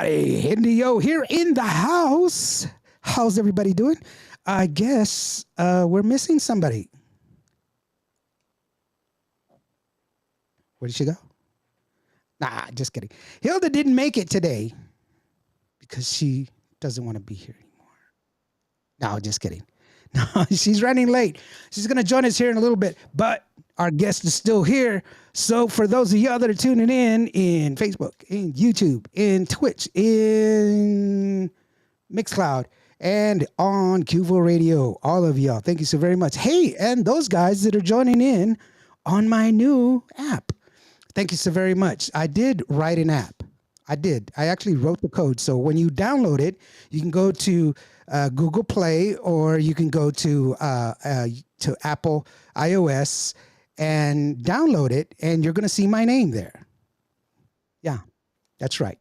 everybody. Indio here in the house. How's everybody doing? I guess we're missing somebody. Where did she go? Nah, just kidding. Hilda didn't make it today because she doesn't want to be here anymore. No, just kidding. No, she's running late. She's going to join us here in a little bit, but our guest is still here. So for those of y'all that are tuning in Facebook, in YouTube, in Twitch, in Mixcloud, and on QVO Radio, all of y'all, thank you so very much. Hey, and those guys that are joining in on my new app, thank you so very much. I did write an app. I did. I actually wrote the code. So when you download it, you can go to Google Play, or you can go to Apple iOS and download it, and you're going to see my name there. Yeah, that's right.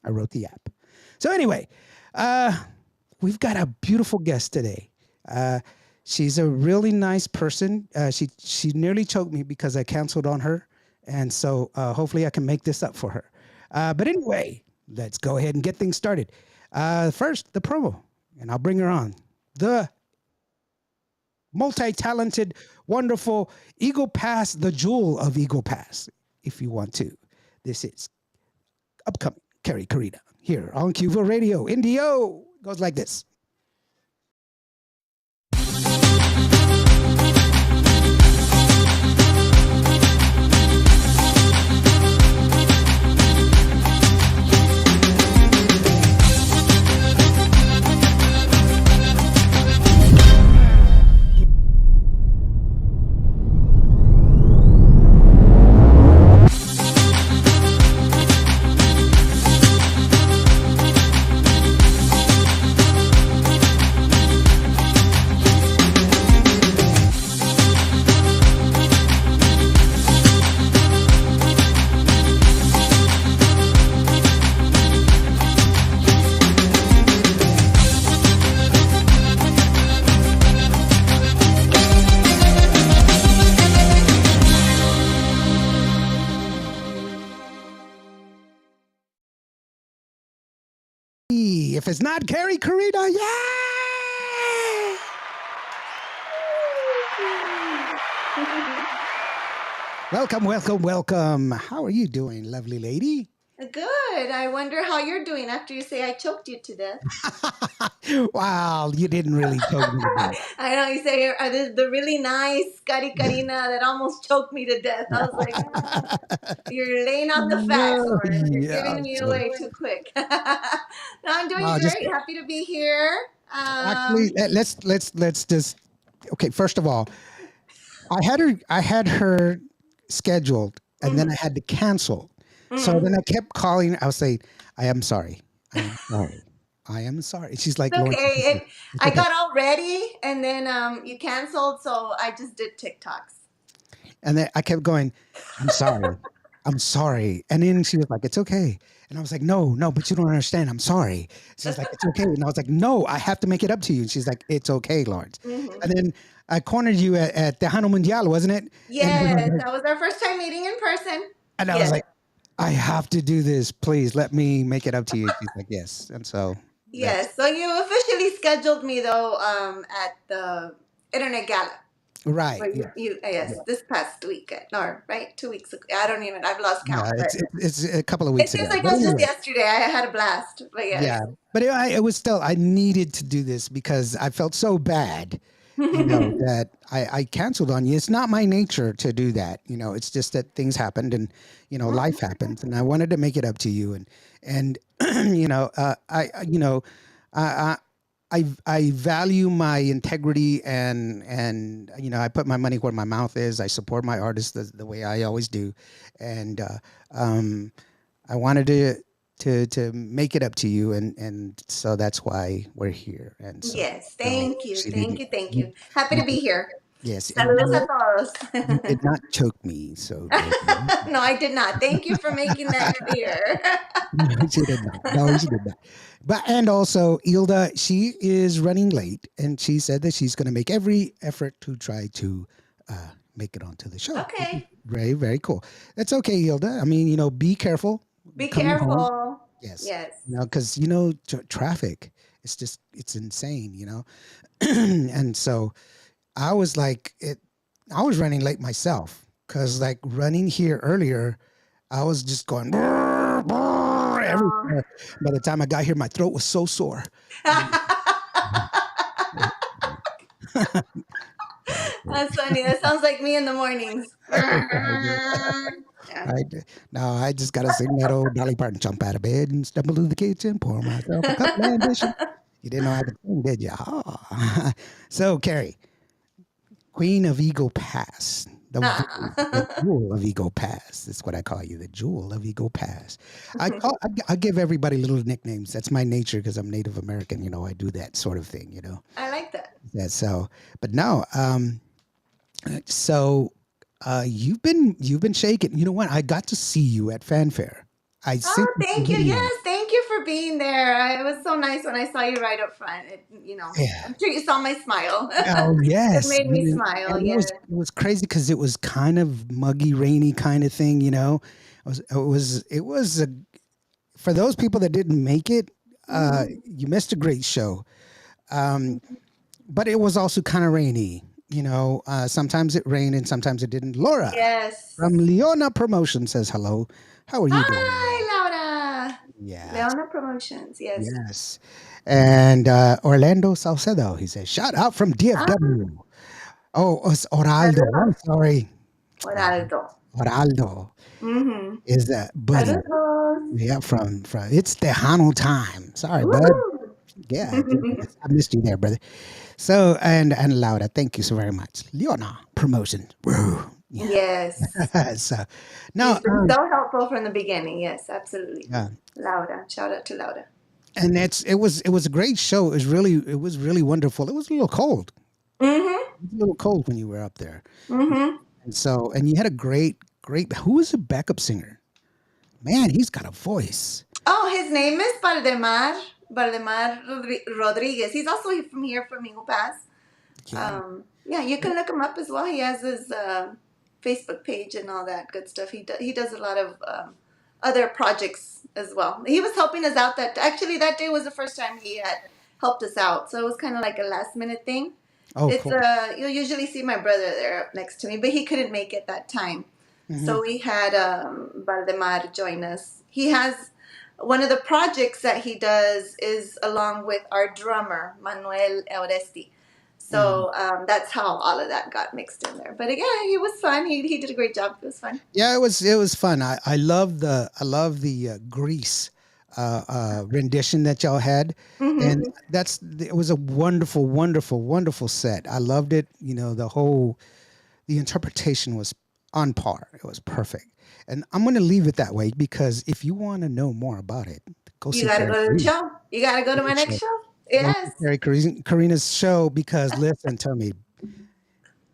I wrote the app. So anyway, we've got a beautiful guest today. She's a really nice person. She nearly choked me because I canceled on her, and so hopefully I can make this up for her. But anyway, let's go ahead and get things started. First, the promo, and I'll bring her on. The multi-talented, wonderful Eagle Pass, the jewel of Eagle Pass, if you want to. This is upcoming Kary Karina here on QVO Radio. Indio goes like this. If it's not Kary Karina, yeah! Welcome, welcome, welcome. How are you doing, lovely lady? Good. I wonder how you're doing after you say I choked you to death. Wow, you didn't really choke me to death. I know you say the really nice Kary Karina that almost choked me to death. I was like, you're laying out the facts, or you're giving me away too quick. No, I'm doing great. Happy to be here. Actually, let's just okay. First of all, I had her scheduled, and then I had to cancel. So then I kept calling. I was saying, I am sorry. I am sorry. I am sorry. She's like, okay. And I got all ready, and then you canceled, so I just did TikToks. And then I kept going, I'm sorry. I'm sorry. And then she was like, it's okay. And I was like, no, but you don't understand. I'm sorry. She's like, it's okay. And I was like, no, I have to make it up to you. And she's like, it's okay, Lawrence. And then I cornered you at Tejano Mundial, wasn't it? Yes, that was our first time meeting in person. And I was like, I have to do this. Please let me make it up to you. She's like, yes. And so. Yes. So you officially scheduled me, though, at the Internet Gala. Right. Yes, this past weekend, or right 2 weeks ago. I don't even. I've lost count. Yeah, it's a couple of weeks ago. It seems like it was just yesterday. I had a blast, but yeah. But it was still. I needed to do this because I felt so bad, that I canceled on you. It's not my nature to do that. It's just that things happened, and life happens, and I wanted to make it up to you, and I value my integrity, and I put my money where my mouth is. I support my artists the way I always do, and I wanted to make it up to you, and so that's why we're here. And so, yes, thank you. Happy to be here. Yes. Saludos a todos. You did not choke me, so. No, I did not. Thank you for making that clear. No, she did not. No, she did not. But and also, Hilda, she is running late, and she said that she's going to make every effort to try to make it onto the show. Okay. Very, very cool. That's okay, Hilda. I mean, be careful. Be careful. Yes. Yes. Because traffic. It's insane. And so I was like it. I was running late myself because like running here earlier, I was just going brrr, brrr, Oh. everywhere. By the time I got here, my throat was so sore. And That's funny. That sounds like me in the mornings. Yeah. I now I just gotta sing that old Dolly Parton, jump out of bed and stumble to the kitchen, pour myself a cup of ambition. You didn't know I could sing, did you? Ah. So, Carrie, Queen of Eagle Pass, the Ah. jewel of Eagle Pass. That's what I call you, the jewel of Eagle Pass. I give everybody little nicknames. That's my nature because I'm Native American. I do that sort of thing. I like that. That so, but no. So you've been shaking. You know what? I got to see you at Fanfare. I sent Oh, you some thank you. video. Yes, thank you for being there. It was so nice when I saw you right up front. Yeah. I'm sure you saw my smile. Oh It yes. made me smile. And it Yes. was it was crazy because it was kind of muggy, rainy kind of thing. It was for those people that didn't make it. Hmm. You missed a great show. Um, but it was also kind of rainy. Sometimes it rained and sometimes it didn't. Laura from Yes. Leona Promotion says hello. How are you Hi, doing? Laura. Yes. Leona Promotions. Yes. Yes. And Orlando Salcedo, he says, shout out from Ah, DFW. Oh, it's Oraldo. I'm saludos. sorry. Oraldo. Oraldo Mm-hmm. is that buddy. Saludos. Yeah, from it's Tejano time. Sorry, bud. Woohoo. Yeah, I missed you there, brother. So and Laura, thank you so very much. Leona promotion. Woo. Yeah. Yes. So now She's been so helpful from the beginning. Yes, absolutely. yeah. Laura. Shout out to Laura. And it was a great show. It was really wonderful. It was a little cold. Mm-hmm. It was a little cold when you were up there. Mm-hmm. And you had a great, who was the backup singer? Man, he's got a voice. Oh, his name is Rodriguez. He's also from here, from Eagle Pass. Yeah. Yeah, you can look him up as well. He has his Facebook page and all that good stuff. He does a lot of other projects as well. He was helping us out. That day was the first time he had helped us out, so it was kind of like a last minute thing. Oh, It's cool. you'll usually see my brother there up next to me, but he couldn't make it that time. Hmm. So we had Valdemar join us. He has one of the projects that he does is along with our drummer Manuel Oresti. Hmm. So that's how all of that got mixed in there. But again, he was fun. He did a great job. It was fun. Yeah, it was fun. I love the Grease rendition that y'all had, and Hmm. it was a wonderful, wonderful, wonderful set. I loved it. The interpretation was on par. It was perfect, and I'm going to leave it that way because if you want to know more about it, go You see got to Kary go to the Karina. show. You got to go to my next show. Go Yes. see Karina's show because listen to me.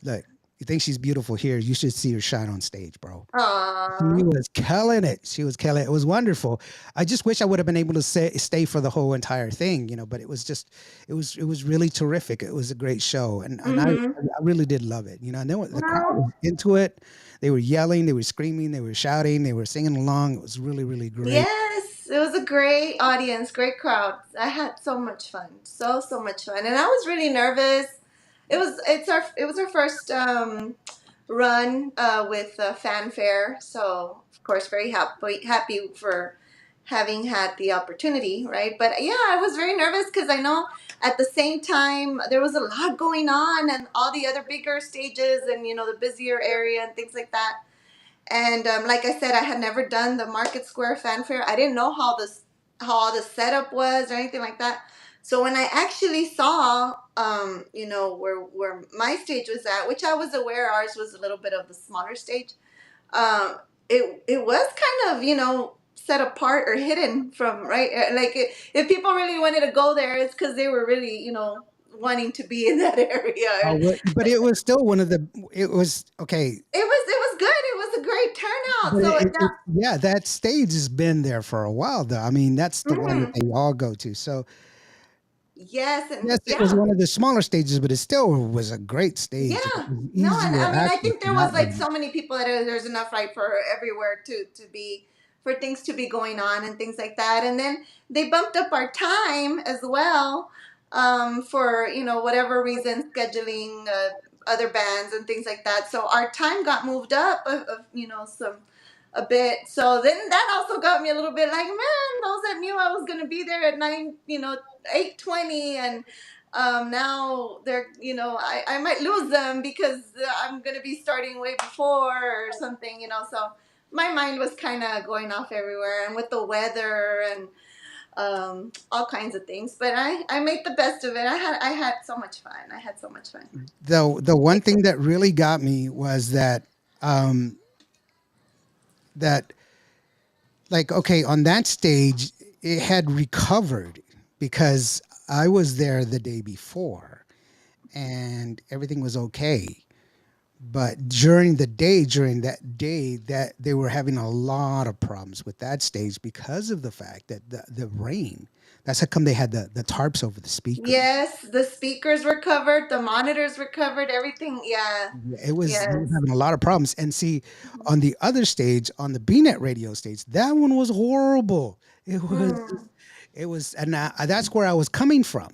Look, you think she's beautiful here? You should see her shine on stage, bro. She Aww. was killing it. She was killing it. It was wonderful. I just wish I would have been able to stay for the whole entire thing, but it was really terrific. It was a great show, and Mm-hmm. I really did love it. And the crowd No. was into it. They were yelling, they were screaming, they were shouting, they were singing along. It was really, really great. Yes, it was a great audience, great crowd. I had so much fun, so much fun, and I was really nervous. It was our first run with fanfare, so of course very happy for having had the opportunity, right? But yeah, I was very nervous because I know at the same time there was a lot going on and all the other bigger stages and the busier area and things like that. And like I said, I had never done the Market Square Fanfare. I didn't know how all the setup was or anything like that. So when I actually saw, where my stage was at, which I was aware ours was a little bit of the smaller stage, it was kind of set apart or hidden from right. Like if people really wanted to go there, it's because they were really wanting to be in that area. But it was still one of the. It was okay. It was good. It was a great turnout. But So yeah, that stage has been there for a while, though. I mean, that's the one that mhm. they all go to. So Yes, and yes, it was yeah, one of the smaller stages, but it still was a great stage. It yeah. was No, and easier I mean, I access think than there that was like one. so many people that there's enough right for everywhere to be for things to be going on and things like that. And then they bumped up our time as well, for whatever reason, scheduling other bands and things like that. So our time got moved up of some a bit. So then that also got me a little bit like, man, those that knew I was gonna be there at 8:20, and now they're I might lose them because I'm gonna be starting way before or something. So my mind was kind of going off everywhere, and with the weather and all kinds of things. But I made the best of it. I had so much fun. I had so much fun. The one thing that really got me was um, that like okay, on that stage it had recovered because I was there the day before and everything was okay. But during that day, that they were having a lot of problems with that stage because of the fact that the rain. That's how come they had the tarps over the speakers. Yes, the speakers were covered, the monitors were covered, everything. Yeah. Yeah, it was they were Yes. having a lot of problems. And see, on the other stage, on the BNet radio stage, that one was horrible. Mm. It was, and that's where I was coming from.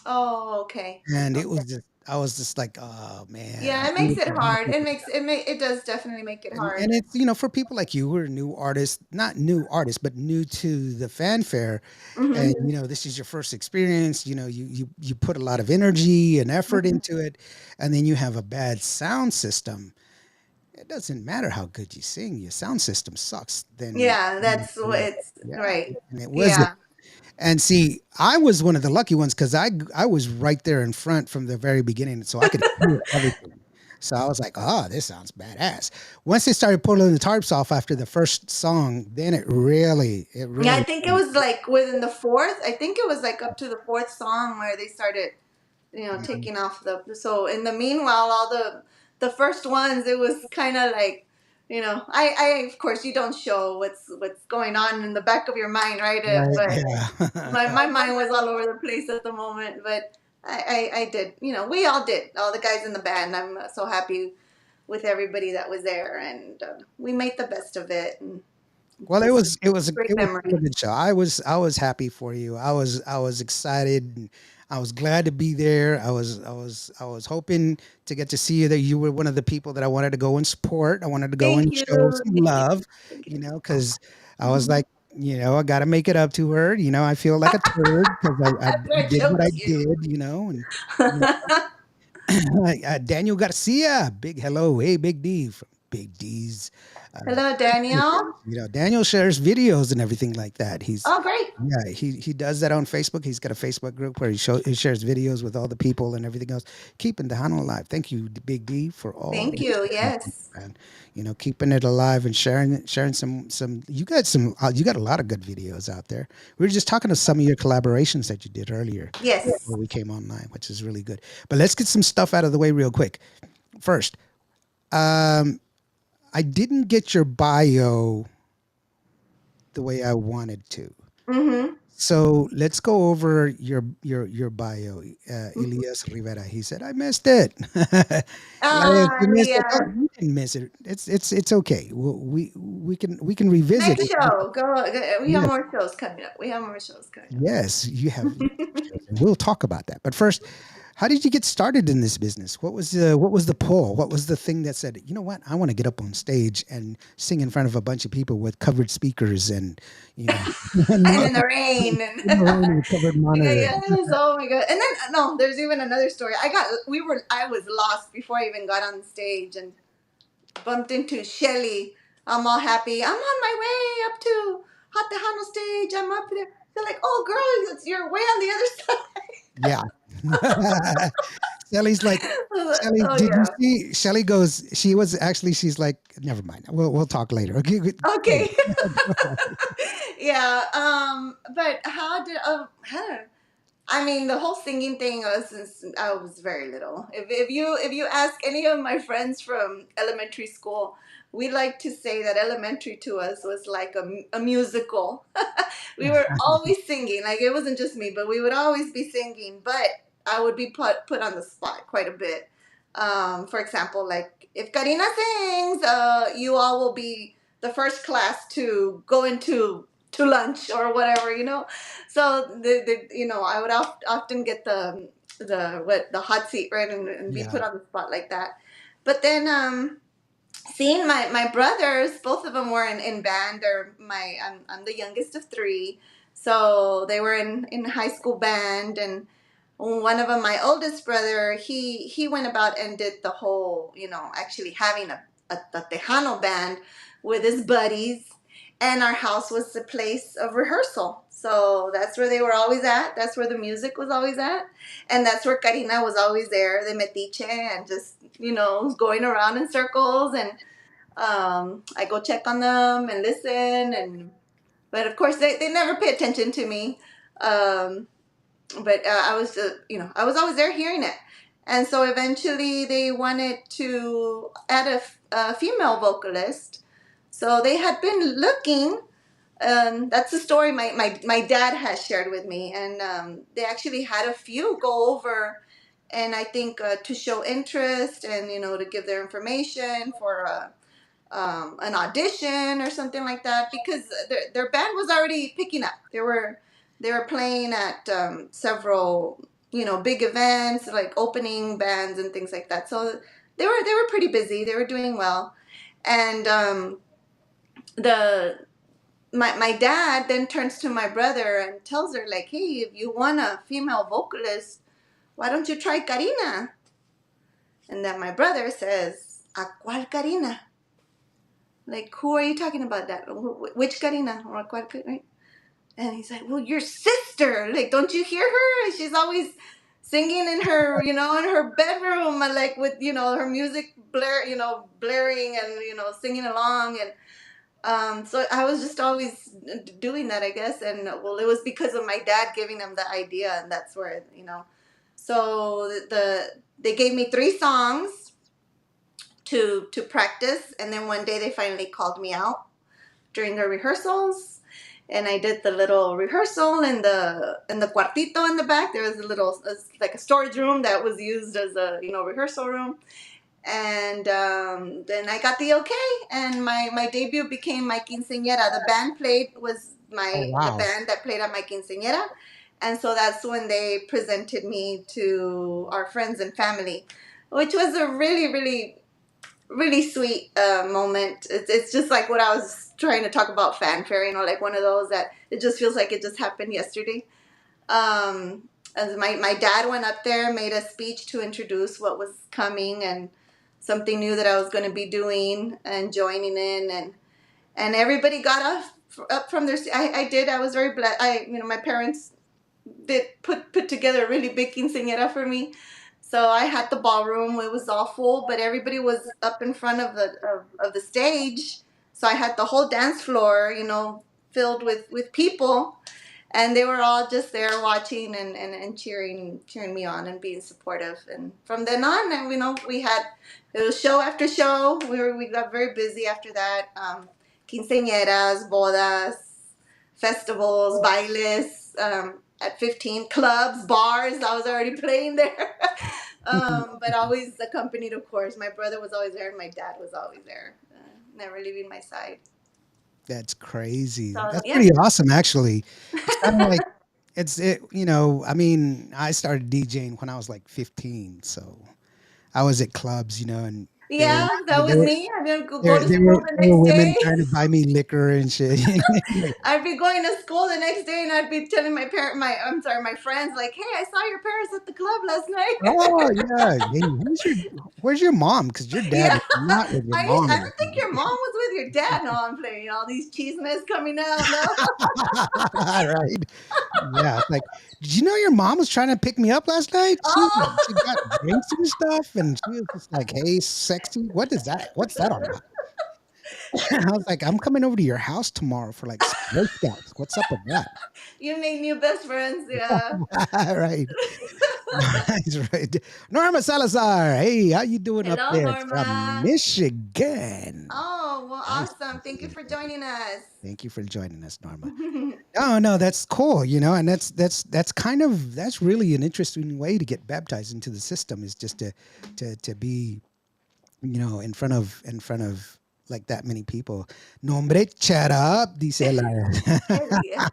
Oh, okay. And it Okay. was just, I was just like, oh man. Yeah, it makes it hard. It does definitely make it And hard. it's for people like you who are new artists, not new artists, but new to the fanfare, Hmm. and this is your first experience. You put a lot of energy and effort Hmm. into it, and then you have a bad sound system. It doesn't matter how good you sing, your sound system sucks. Then Yeah, that's what it's yeah, right. and it was. Yeah. And see, I was one of the lucky ones because I was right there in front from the very beginning, so I could hear everything. So I was like, "Oh, this sounds badass." Once they started pulling the tarps off after the first song, then it Yeah, I really, think it was like within the fourth. I think it was like up to the fourth song where they started, yeah, taking off the. So in the meanwhile, all the first ones, it was kind of like, I of course you don't show what's going on in the back of your mind, right? right, But yeah, my mind was all over the place at the moment. But I did. We all did. All the guys in the band. I'm so happy with everybody that was there, and we made the best of it. And Well, just it great was a memory. good show. I was happy for you. I was excited. And I was glad to be there. I was hoping to get to see you. That you were one of the people that I wanted to go and support. I wanted to go Thank and you. show some Thank you. love. Thank you. Because I was Mhm. like, I got to make it up to her. I feel like a turd because I I did what I choked you. did. And you Daniel Garcia, big hello, hey Big D from Big D's. Uh, Hello, Daniel. Daniel shares videos and everything like that. Oh, great. He does that on Facebook. He's got a Facebook group where he shares videos with all the people and everything else, keeping Tejano alive. Thank you, Big D, for all Thank that you. you do, Yes. man. Keeping it alive and sharing some. You got a lot of good videos out there. We were just talking to some of your collaborations that you did earlier Yes. before we came online, which is really good. But let's get some stuff out of the way real quick. First, um, I didn't get your bio the way I wanted to. Mm-hmm. So let's go over your bio. Elias Rivera. He said I missed it. Elias, you missed it. Oh, Elias. you didn't miss it. It's okay. We can revisit Next it. show. Go. We have Yes, more shows coming up. We have more shows coming up. yes. And we'll talk about that. But first, how did you get started in this business? What was the pull? What was the thing that said, you know what, I want to get up on stage and sing in front of a bunch of people with covered speakers and And not in the rain. And in the rain with covered monitor. yes. Oh my god. And then no, there's even another story. I was lost before I even got on stage and bumped into Shelly. I'm all happy. I'm on my way up to Hot Tejano stage. I'm up there. They're like, "Oh, girl, you're way on the other Yeah. Shelly's like, side." Shelly, Oh did you yeah. see? Shelly goes, she's like, never mind. We'll talk later. Okay. Go Okay. ahead. Yeah. But I mean, the whole singing thing was since I was very little. If you ask any of my friends from elementary school, we like to say that elementary to us was like a musical. We were always singing. Like it wasn't just me, but we would always be singing. But I would be put on the spot quite a bit. For example, like if Karina sings, you all will be the first class to go into to lunch or whatever, So I would often get the hot seat, right, and be Yeah. put on the spot like that. But then seeing my brothers, both of them were in band. I'm the youngest of three, so they were in high school band. And one of them, my oldest brother, he went about and did the whole, actually having a Tejano band with his buddies, and our house was the place of rehearsal. So that's where they were always at. That's where the music was always at, and that's where Karina was always there, the metiche, and just going around in circles. And I go check on them and listen, and but of course they never pay attention to me. Um, but I was, I was always there hearing it. And so eventually they wanted to add a female vocalist. So they had been looking. That's the story my dad has shared with me. And they actually had a few go over, and I think to show interest and, to give their information for an audition or something like that, because their band was already picking up. They were playing at several big events like opening bands and things like that. So they were pretty busy. They were doing well, and the my dad then turns to my brother and tells her like, "Hey, if you want a female vocalist, why don't you try Karina?" And then my brother says, "A cuál Karina? Like, who are you talking about? That which Karina or cuál, right?" And he's like, "Well, your sister. Like, don't you hear her? She's always singing in her, in her bedroom, and like with, her music blaring and singing along." And so I was just always doing that, I guess. And well, it was because of my dad giving them the idea, and that's where. So they gave me 3 songs to practice, and then one day they finally called me out during the rehearsals, and I did the little rehearsal in the cuartito in the back. There was a little, like a storage room that was used as a rehearsal room. And then I got the okay, and my debut became my quinceañera. The band played was Oh the wow. band that played at my quinceañera, and so that's when they presented me to our friends and family, which was a really really really sweet moment. It's just like what I was trying to talk about, fanfare, like one of those that it just feels like it just happened yesterday. As my dad went up there, made a speech to introduce what was coming and something new that I was going to be doing and joining in, and everybody got up from their seat. I did. I was very blessed. My parents did put together a really big quinceañera for me. So I had the ballroom. It was all full, but everybody was up in front of the stage. So I had the whole dance floor, filled with people, and they were all just there watching and cheering me on and being supportive. And from then on, and we had it was show after show. We got very busy after that. Quinceañeras, bodas, festivals, bailes. At 15, clubs, bars. I was already playing there. But always accompanied, of course. My brother was always there, and my dad was always there, never leaving my side. That's crazy. So That's yeah. pretty awesome, actually. It's kind of like it's it. I mean, I started DJing when I was like 15, so I was at clubs, and there were Yeah, that was there were me. I didn't go there, to there were school the there were next women day. trying to buy me liquor and shit. I'd be going to school the next day, and I'd be telling I'm sorry, my friends, like, "Hey, I saw your parents at the club last night." Oh yeah. Hey, where's your mom? Because your dad Yeah, is not with your I mom I in don't think your mom was with your dad. No, I'm playing all these chismes coming out. No. right. Yeah. It's like, did you know your mom was trying to pick me up last night? She got Oh. drinks and stuff, and she was just like, "Hey, sexy, what is that? What's that all about?" I was like, "I'm coming over to your house tomorrow for like Boy Scouts. What's up with that?" You make new best friends, yeah. Right. That's right. Norma Salazar. Hey, how you doing up Hello, there from Norma. Michigan? Oh, well, Nice to awesome. Thank you see for you. joining us. Thank you for joining us, Norma. Oh no, that's cool, and that's really an interesting way to get baptized into the system is just to be, in front of like that many people. No, hombre, shut up, dice la. Yeah.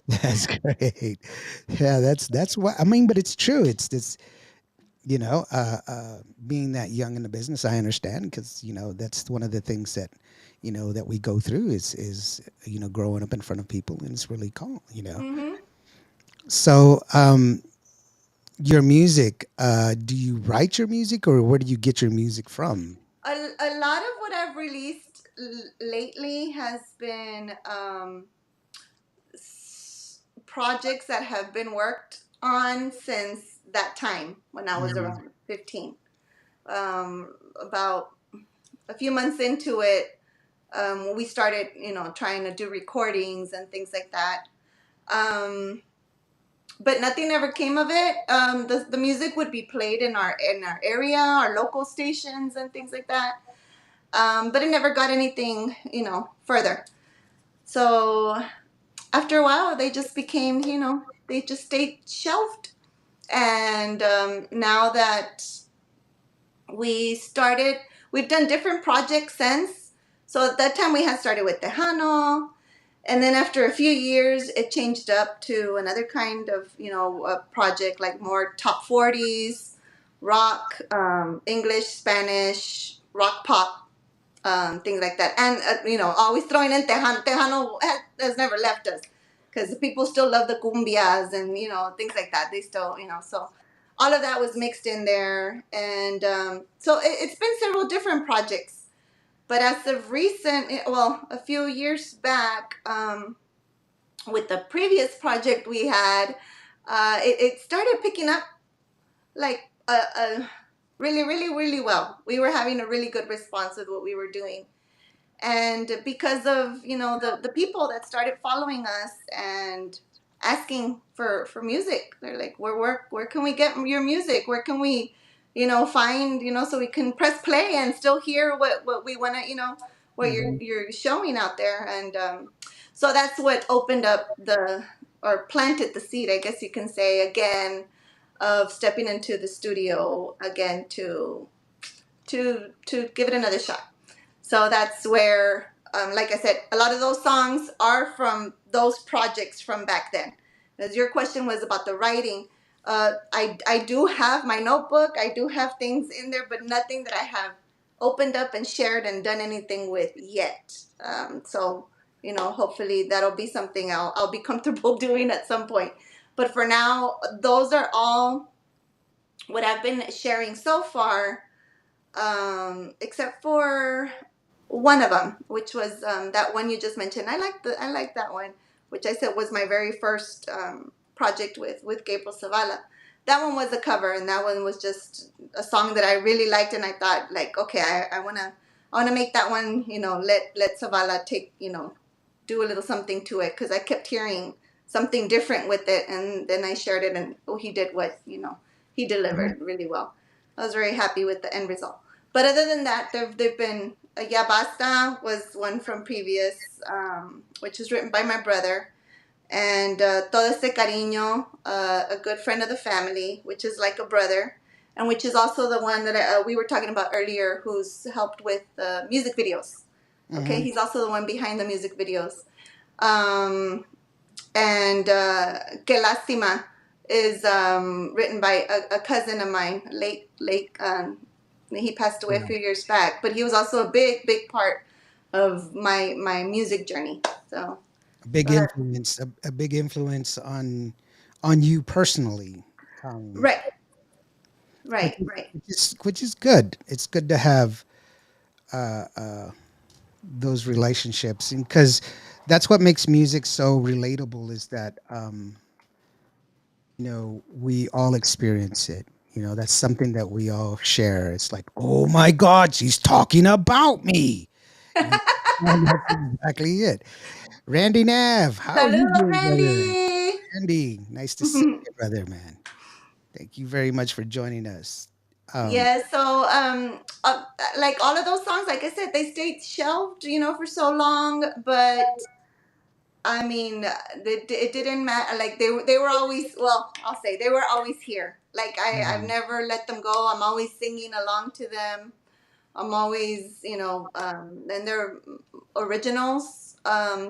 That's great. Yeah, that's what I mean. But it's true. It's this, being that young in the business, I understand because that's one of the things that that we go through is growing up in front of people, and it's really cool. Hmm. So, your music, do you write your music, or where do you get your music from? A lot of what I've released lately has been projects that have been worked on since that time when I was Mhm. around 15. About a few months into it, we started, trying to do recordings and things like that. Um, but nothing ever came of it. The music would be played in our area, our local stations, and things like that. But it never got anything, further. So after a while, they just became, they just stayed shelved. And now that we started, we've done different projects since. So at that time, we had started with Tejano. And then after a few years, it changed up to another kind of, a project like more top 40s, rock, English, Spanish, rock pop, things like that. And, always throwing in Tejano. Tejano has never left us because people still love the cumbias and, things like that. They still, so all of that was mixed in there. And so it's been several different projects. But as of recent, well, a few years back, with the previous project we had, it started picking up like really, really, really well. We were having a really good response with what we were doing, and because of the people that started following us and asking for music, they're like, where can we get your music, where can we find, so we can press play and still hear what we want to, what Mhm. you're showing out there. And so that's what opened up the, or planted the seed, I guess you can say, again, of stepping into the studio again to give it another shot. So that's where, like I said, a lot of those songs are from those projects from back then. As your question was about the writing, I do have my notebook. I do have things in there, but nothing that I have opened up and shared and done anything with yet. So hopefully that'll be something I'll be comfortable doing at some point. But for now, those are all what I've been sharing so far, except for one of them, which was that one you just mentioned. I like that one, which I said was my very first project with Gabriel Zavala. That one was a cover, and that one was just a song that I really liked, and I thought like, okay, I wanna make that one. Let Zavala take, do a little something to it, because I kept hearing something different with it, and then I shared it, and he did what he delivered really well. I was very happy with the end result. But other than that, there've been Ya Basta was one from previous, which was written by my brother, and Todo Este Cariño, a good friend of the family, which is like a brother, and which is also the one that we were talking about earlier, who's helped with music videos. Okay, Mhm. he's also the one behind the music videos. Um, and Que Lástima is written by a cousin of mine, late. He passed away a Yeah. few years back, but he was also a big part of my music journey. So, A big so that, influence, a big influence on you personally, um, right, which right, is, right. which is good. It's good to have uh, uh, those relationships, because that's what makes music so relatable. Is that we all experience it. That's something that we all share. It's like, oh my God, she's talking about me. You that's exactly it. Randy Nav, how are you Saludos, doing, brother? Randy. Andy, nice to see you, brother, man. Thank you very much for joining us. Um, Yeah, so like all of those songs, like I said, they stayed shelved, for so long, but I mean, it didn't matter. Like they were always, well, I'll say they were always here. Like I've mhm, never let them go. I'm always singing along to them. I'm always, and they're originals.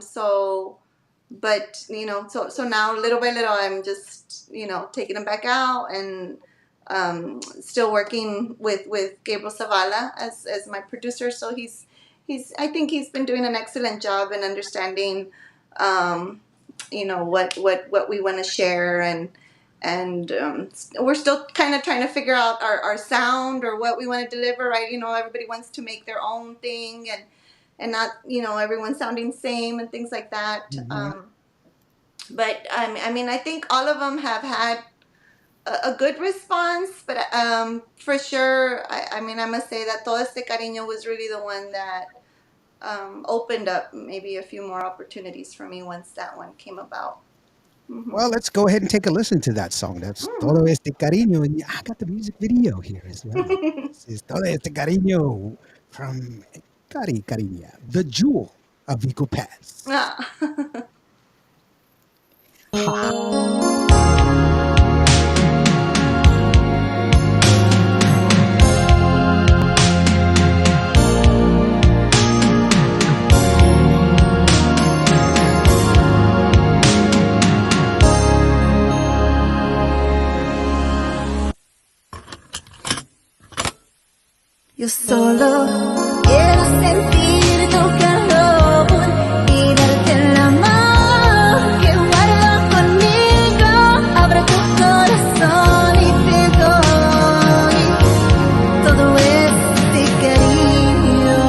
So, but so now little by little, I'm just taking them back out, and still working with Gabriel Zavala as my producer. So he's I think he's been doing an excellent job in understanding, what we want to share, and we're still kind of trying to figure out our sound or what we want to deliver, right? Everybody wants to make their own thing, and not everyone sounding same and things like that. Mm-hmm. But I mean, I think all of them have had a good response, but for sure, I mean, I must say that Todo Este Cariño was really the one that opened up maybe a few more opportunities for me once that one came about. Hmm. Well, let's go ahead and take a listen to that song. That's Todo Hmm. Este Cariño. And I got the music video here as well. This is Todo Este Cariño from Kary Karina, the jewel of Vico Pass. Ah. Yo solo quiero sentir tu calor y darte la mano que guardo conmigo. Abre tu corazón y te doy todo este cariño.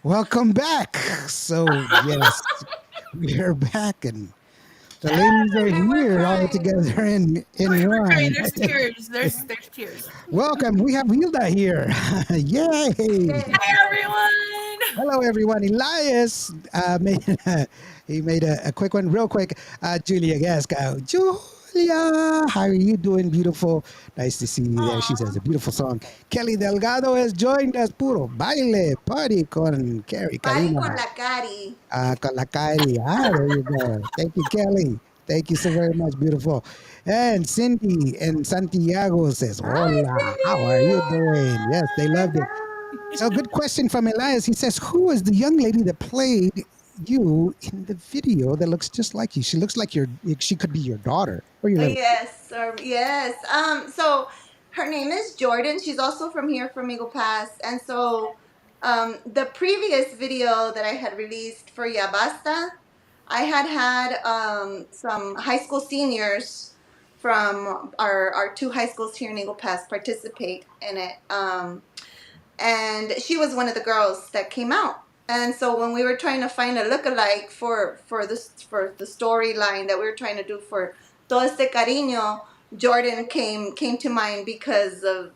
Welcome back. So yes, we are back, and the ladies are And we're here all crying. together in We're crying. one. There's tears. There's tears. Welcome. We have Hilda here. Yay! Yay. Hi everyone. Hello, everyone. Elias made he made a quick one, real quick. Julia Gasco. Julia, how are you doing? Beautiful. Nice to see you there. She says a beautiful song. Kelly Delgado has joined us. Puro baile party con Kary Party con Karina. la Cari. Con la Kylie. Ah, there you go. Thank you, Kelly. Thank you so very much. Beautiful. And Cindy and Santiago says, Hi, hola, how are you Cindy. doing? Yes, they loved it. So, good question from Elias. He says, who is the young lady that played you in the video that looks just like you? She looks like she could be your daughter. Where you live? Yes, yes. So her name is Jordan. She's also from here, from Eagle Pass. And so, the previous video that I had released for Yabasta, I had some high school seniors from our two high schools here in Eagle Pass participate in it. And she was one of the girls that came out. And so when we were trying to find a lookalike for the storyline that we were trying to do for Todo Este Cariño, Jordan came to mind because of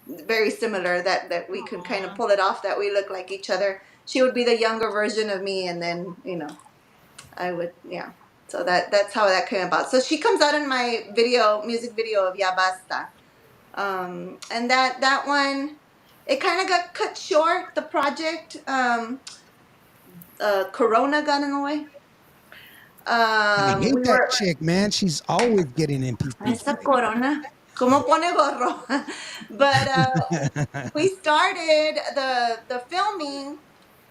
very similar, that we could kind of pull it off, that we look like each other. She would be the younger version of me, and then I would, yeah. So that's how that came about. So she comes out in my music video of Ya Basta. And that one, it kind of got cut short. The project, Corona got in the way. I hate We that were chick, man. She's always getting in people's esa Corona. Como pone gorro? But we started the filming,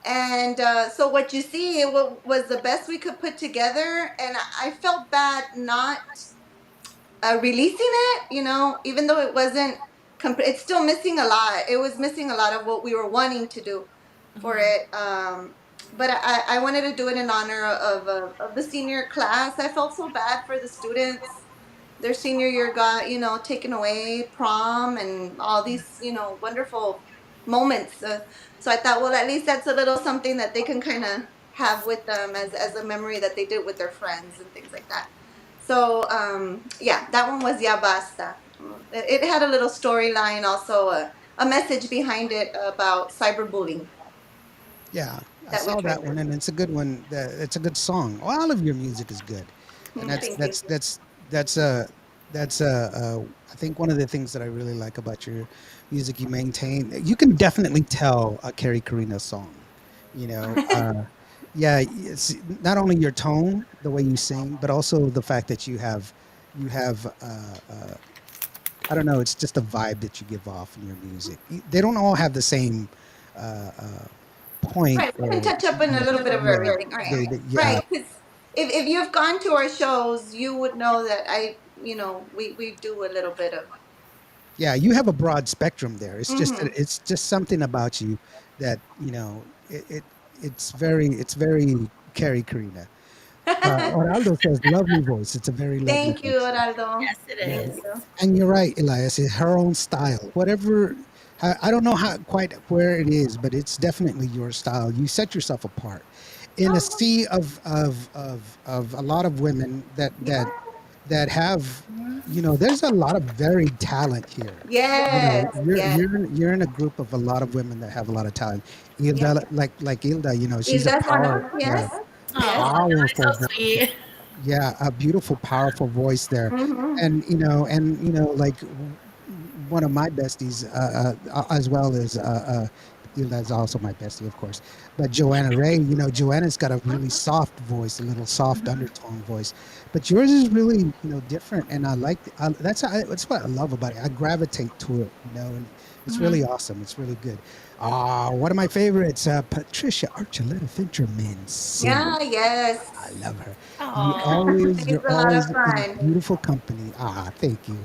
and so what you see was the best we could put together, and I felt bad not releasing it, even though it wasn't it's still missing a lot. It was missing a lot of what we were wanting to do for it. But I wanted to do it in honor of the senior class. I felt so bad for the students. Their senior year got, taken away, prom and all these, wonderful moments. So I thought, well, at least that's a little something that they can kind of have with them as a memory that they did with their friends and things like that. So, yeah, that one was Ya Basta. It had a little storyline, also a message behind it about cyberbullying Yeah, I that we saw tried that to. one, and it's a good one. It's a good song. All of your music is good, and Mm, thank you. that's a that's a I think one of the things that I really like about your music. You maintain. You can definitely tell a Kary Karina song. You know, yeah, it's not only your tone, the way you sing, but also the fact that you have I don't know. It's just a vibe that you give off in your music. They don't all have the same uh, uh, point Right, we can or touch up in a little bit of yeah, everything. Right, yeah, right. Because if you've gone to our shows, you would know that we do a little bit of. yeah. You have a broad spectrum there. Mm-hmm. It's just something about you that it's very Carrie Karina. Oraldo says lovely voice. It's a very lovely Thank you, voice. Oraldo. Yes, it Yeah, Thank is. you. and you're right, Elias. It's her own style. Whatever. I don't know how quite where it is, but it's definitely your style. You set yourself apart in a Oh, sea of a lot of women yeah. that have there's a lot of varied talent here. Yes, yes, You're in a group of a lot of women that have a lot of talent. yeah. Hilda, like Hilda, she's a Hilda's one of them. Yes, Oh, yes. that's powerful so voice. sweet. Yeah, a beautiful, powerful voice there, Mm-hmm. and like one of my besties, as well as that's also my bestie, of course. But Joanna Ray, Joanna's got a really soft voice, a little soft undertone voice, but yours is really different, and I like that's what I love about it. I gravitate to it, and it's really awesome. It's really good. One of my favorites, Patricia Archuleta Fincherman sing. Yeah, yes. I love her. Oh, It's You're a lot of always in fun. beautiful company. Thank you.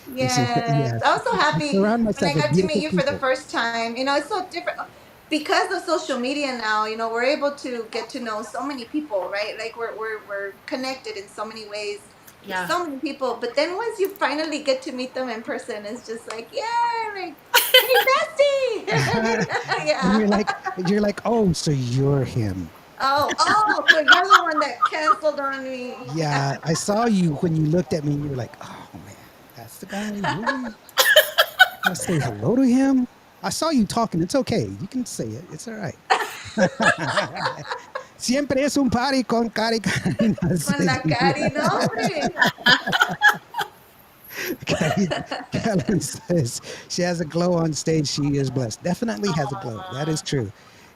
And she said, Yes. yes, I was so I happy surround when I myself with got to meet beautiful you for the people. first time. It's so different because of social media now. We're able to get to know so many people, right? Like we're connected in so many ways with yeah. so many people. But then once you finally get to meet them in person, it's just like, yeah, like Hey, bestie. and Yeah. you're like, oh, so you're him. Oh, so you're the one that canceled on me. Yeah, I saw you when you looked at me and you were like, oh man, that's the guy. Really? I gotta say hello to him. I saw you talking. It's okay. You can say it. It's all right. Siempre es un party con Kary Karina. Con la cari, no, hombre. Kelly, Kelly says she has a glow on stage. She is blessed. Definitely has a glow. That is true.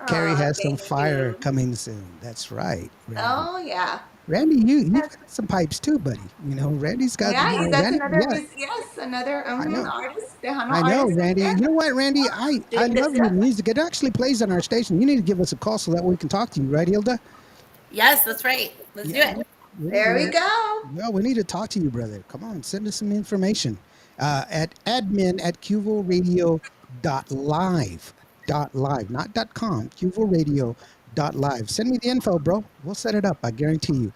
Carrie Oh, has some thank fire you. coming soon. That's right, Randy. Oh, yeah. Randy, you've got some pipes too, buddy. You know, Randy's got Yeah, that's Randy. another Yeah, yes, another I know. artist, Tejano I know, artist right Randy. there, You know what, Randy? I doing good love your stuff. music. It actually plays on our station. You need to give us a call so that we can talk to you, right, Hilda? Yes, that's right. Let's do Yeah, it. There we go. well, we need to talk to you, brother. Come on, send us some information at admin at qviradio.live. Live, not .com, qviradio.live. Send me the info, bro. We'll set it up. I guarantee you.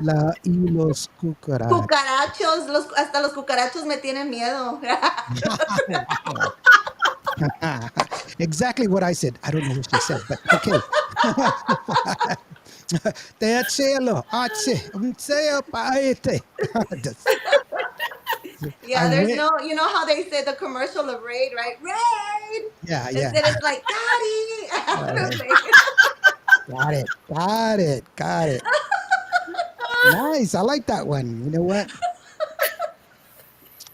La y los cucarachas. Cucarachos, hasta los cucarachos me tienen miedo. Wow. Exactly what I said. I don't know what she said, but okay. Te cielo, ace, un ceo paete. Yeah, I'm there's with. no, you know how they say the commercial of Raid, right? Raid. Yeah, yeah. Instead, it's like Daddy. I Uh, don't think. got it. Got it. Got it. Nice. I like that one. You know what?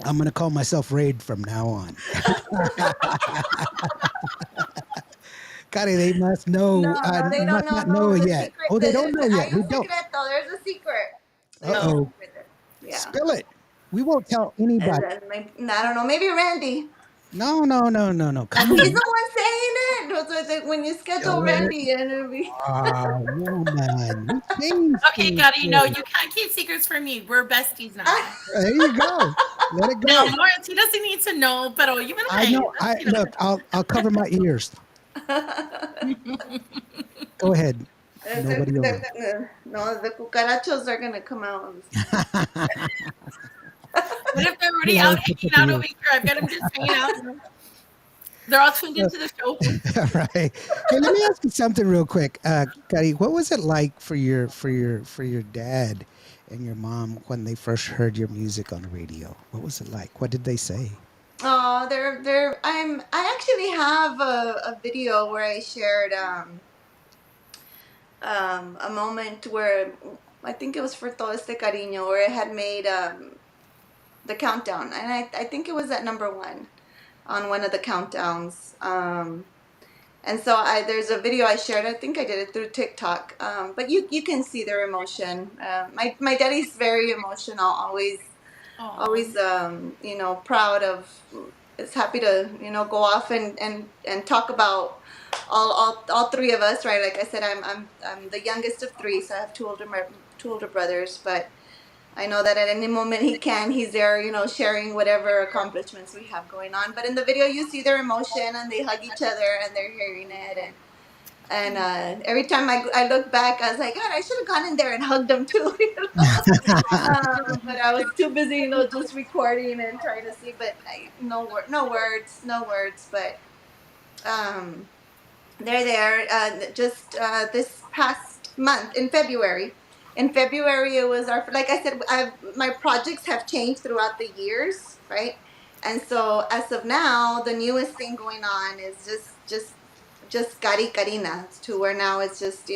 I'm gonna call myself Raid from now on. Got it. They must No, know. no, they don't Must know. not know No, the yet. secret. Oh, they don't know Hay yet. We un don't. secreto. There's a secret. Uh There's a oh. secret there. Yeah. Spill it. We won't tell And anybody. then I don't know. Maybe Randy. No, no, no, no, no. Come He's on. the one saying it. When you schedule Spill it. Randy, and it'll be. Woman. We changed Okay, things Gotti, here. no, you can't keep secrets from me. We're besties now. There you go. Let it No, go. Lawrence, he doesn't need to know, pero you me I lo know. I you know. look. I'll cover my ears. Go ahead. Nobody will know. No, the cucarachos are gonna come out. What if they're You already out always put hanging the out over ears. here? I've got them just hanging out. They're all tuned into the show. Right. Hey, let me ask you something real quick, Kari. What was it like for your dad and your mom when they first heard your music on the radio? What was it like? What did they say? Oh, I actually have a video where I shared a moment where I think it was for Todo Este Cariño, where I had made the countdown, and I think it was at number one on one of the countdowns. And so there's a video I shared. I think I did it through TikTok, but you can see their emotion. My daddy's very emotional, Oh, always proud of, is happy to go off and talk about all three of us, right? Like I said, I'm the youngest of three, so I have two older brothers, but I know that at any moment he's there, sharing whatever accomplishments we have going on. But in the video, you see their emotion, and they hug each other, and they're hearing it, and every time I look back, I was like, God, I should have gone in there and hugged them too. But I was too busy, just recording and trying to see. But no words, no words. But um, they're there. Just this past month in February. In February, it was our, like I said, my projects have changed throughout the years, right? And so as of now, the newest thing going on is just Kary Karina, to where now it's just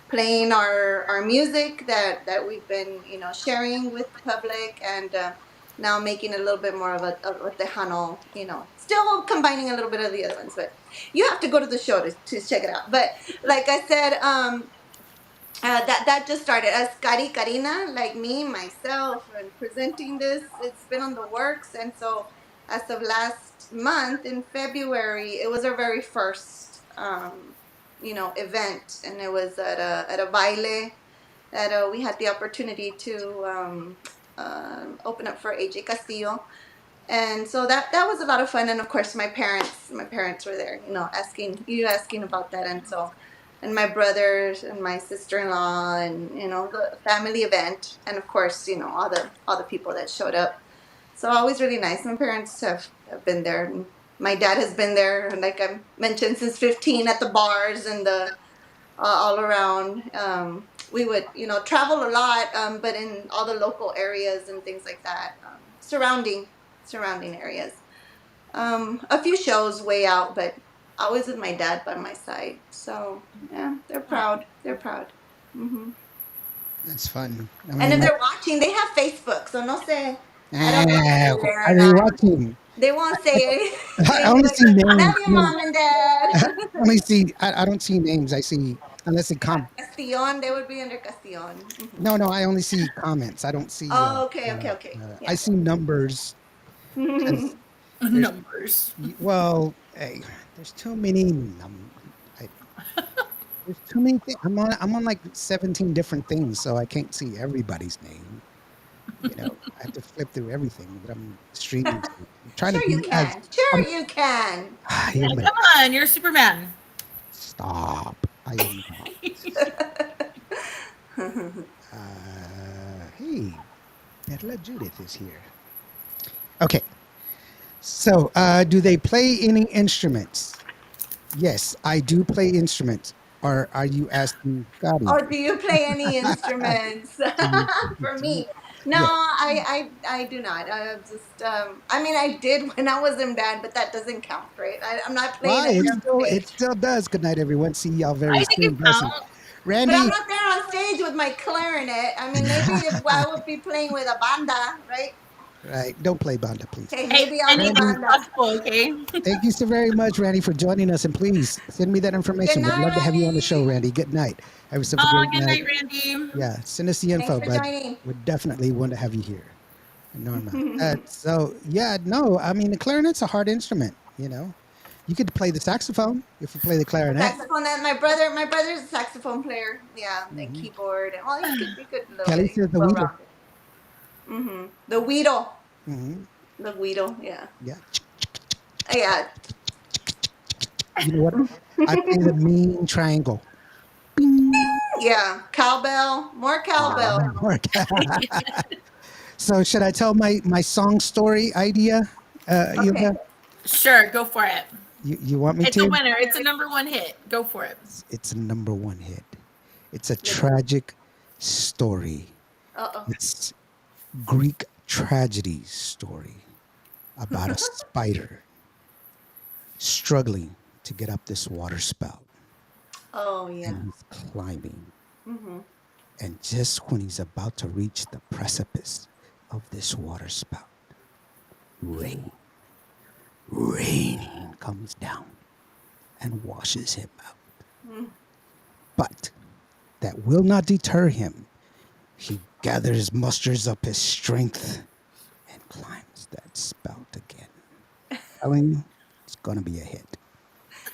playing our music that we've been sharing with the public, and now making a little bit more of a Tejano, still combining a little bit of the other ones, but you have to go to the show to check it out. But like I said, that just started as Kary Karina, like me, myself, and presenting this. It's been on the works, and so as of last month in February, it was our very first, event, and it was at a baile that we had the opportunity to open up for AJ Castillo, and so that was a lot of fun. And of course my parents were there, asking about that. And so, and my brothers and my sister-in-law, and the family event, and of course all the people that showed up. So always really nice. My parents have been there, My dad has been there, like I mentioned, since 15 at the bars and the all around. We would, travel a lot, but in all the local areas and things like that, surrounding areas. A few shows way out, but always with my dad by my side. So yeah, they're proud. They're proud. Hmm. That's fun. I And mean, if they're watching, they have Facebook, so no sé. I don't know if ah, they're there or are they not. watching? They won't say I anything only like, see "Love names. you, mom and dad." I only see. I don't see names. I see unless it come. Castillon, they would be under Castillon. Hmm. No, no. I only see comments. I don't see. Oh, okay, okay, okay. I Yeah. see numbers because there's Numbers. well, hey, there's too many I, there's too many things. I'm on like 17 different things, so I can't see everybody's name. I have to flip through everything that I'm streaming to. I'm trying to Sure you be as can. Sure I'm. you can. I Yeah, am. come on, you're Superman. Stop. I am not. Hey, Perla Judith is here. Okay. So, do they play any instruments? Yes, I do play instruments. Or are you asking Gotti? Or do you play any instruments? Do you, For do you, me, no, yeah. I do not. I just, I mean, I did when I was in band, but that doesn't count, right? I'm not playing Why? it here on It stage. still does. Good night, everyone. See y'all very I think it soon. Blessings. counts. But I'm Randy. not there on stage with my clarinet. I mean, maybe if I would be playing with a banda, right? Right. Don't play banda, please. Hey, Hey, maybe I'll do Randy, anything's banda. possible, okay? thank you so very much, Randy, for joining us. And please send me that Good information. Would night, love to have you on the show, Randy. Randy. Good night. Have yourself a great Good night. night, Randy. Yeah. Send us the Thanks info, for bud. joining. Would definitely want to have you here. Norma. So, yeah, no, I mean, the clarinet's a hard instrument, You could play the saxophone if you play the The clarinet. saxophone. That my brother's a saxophone player. Yeah, and Hmm. keyboard. And well, he could a little Kelly bit. He's says the well weedle. rounded. Mm-hmm. The Weedle. Hmm. The Weedle. Yeah. Yeah. Yeah. You know what? I play the mean triangle. Bing. Yeah. Cowbell. More cowbell. So should I tell my song story idea, Okay. Hilda? Sure, go for it. You want me It's a to? winner. It's a number 1 hit. Go for it. It's a number one hit. It's a Let's. tragic story. Uh-oh. It's Greek tragedy story about a spider struggling to get up this water spout, Oh yeah. and he's climbing. Mm-hmm. And just when he's about to reach the precipice of this water spout, rain, rain comes down and washes him out. Mm. But that will not deter him. He musters up his strength, and climbs that spout again. Telling you, it's gonna be a hit.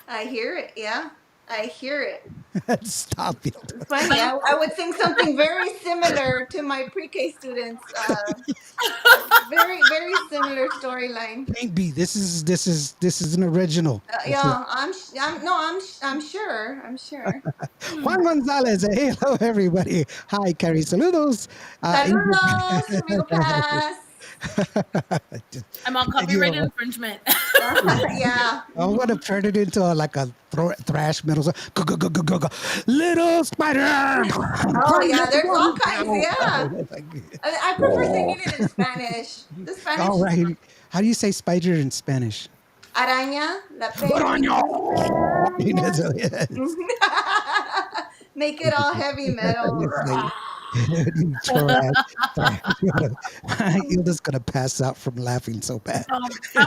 I hear it. Yeah. I hear it. Stop it. Funny. I would think something very similar to my pre-K students. Very very similar storyline. Can't be. This is an original. Yeah. I'm sure. I'm sure. Juan Gonzalez. Hello, everybody. Hi, Kary. Saludos. Saludos, amigo Paz. I'm on Thank you. copyright infringement. Yeah. I'm gonna turn it into like a thrash metal song. Go, go, go, go, go, go. Little spider. Oh yeah, there's all kinds. Yeah. I prefer singing it in Spanish. The All Spanish right. How do you say spider in Spanish? araña, la Araña. araña. Yes. Make it all heavy metal. It's like, you trash. You're just gonna pass out from laughing so bad. I'm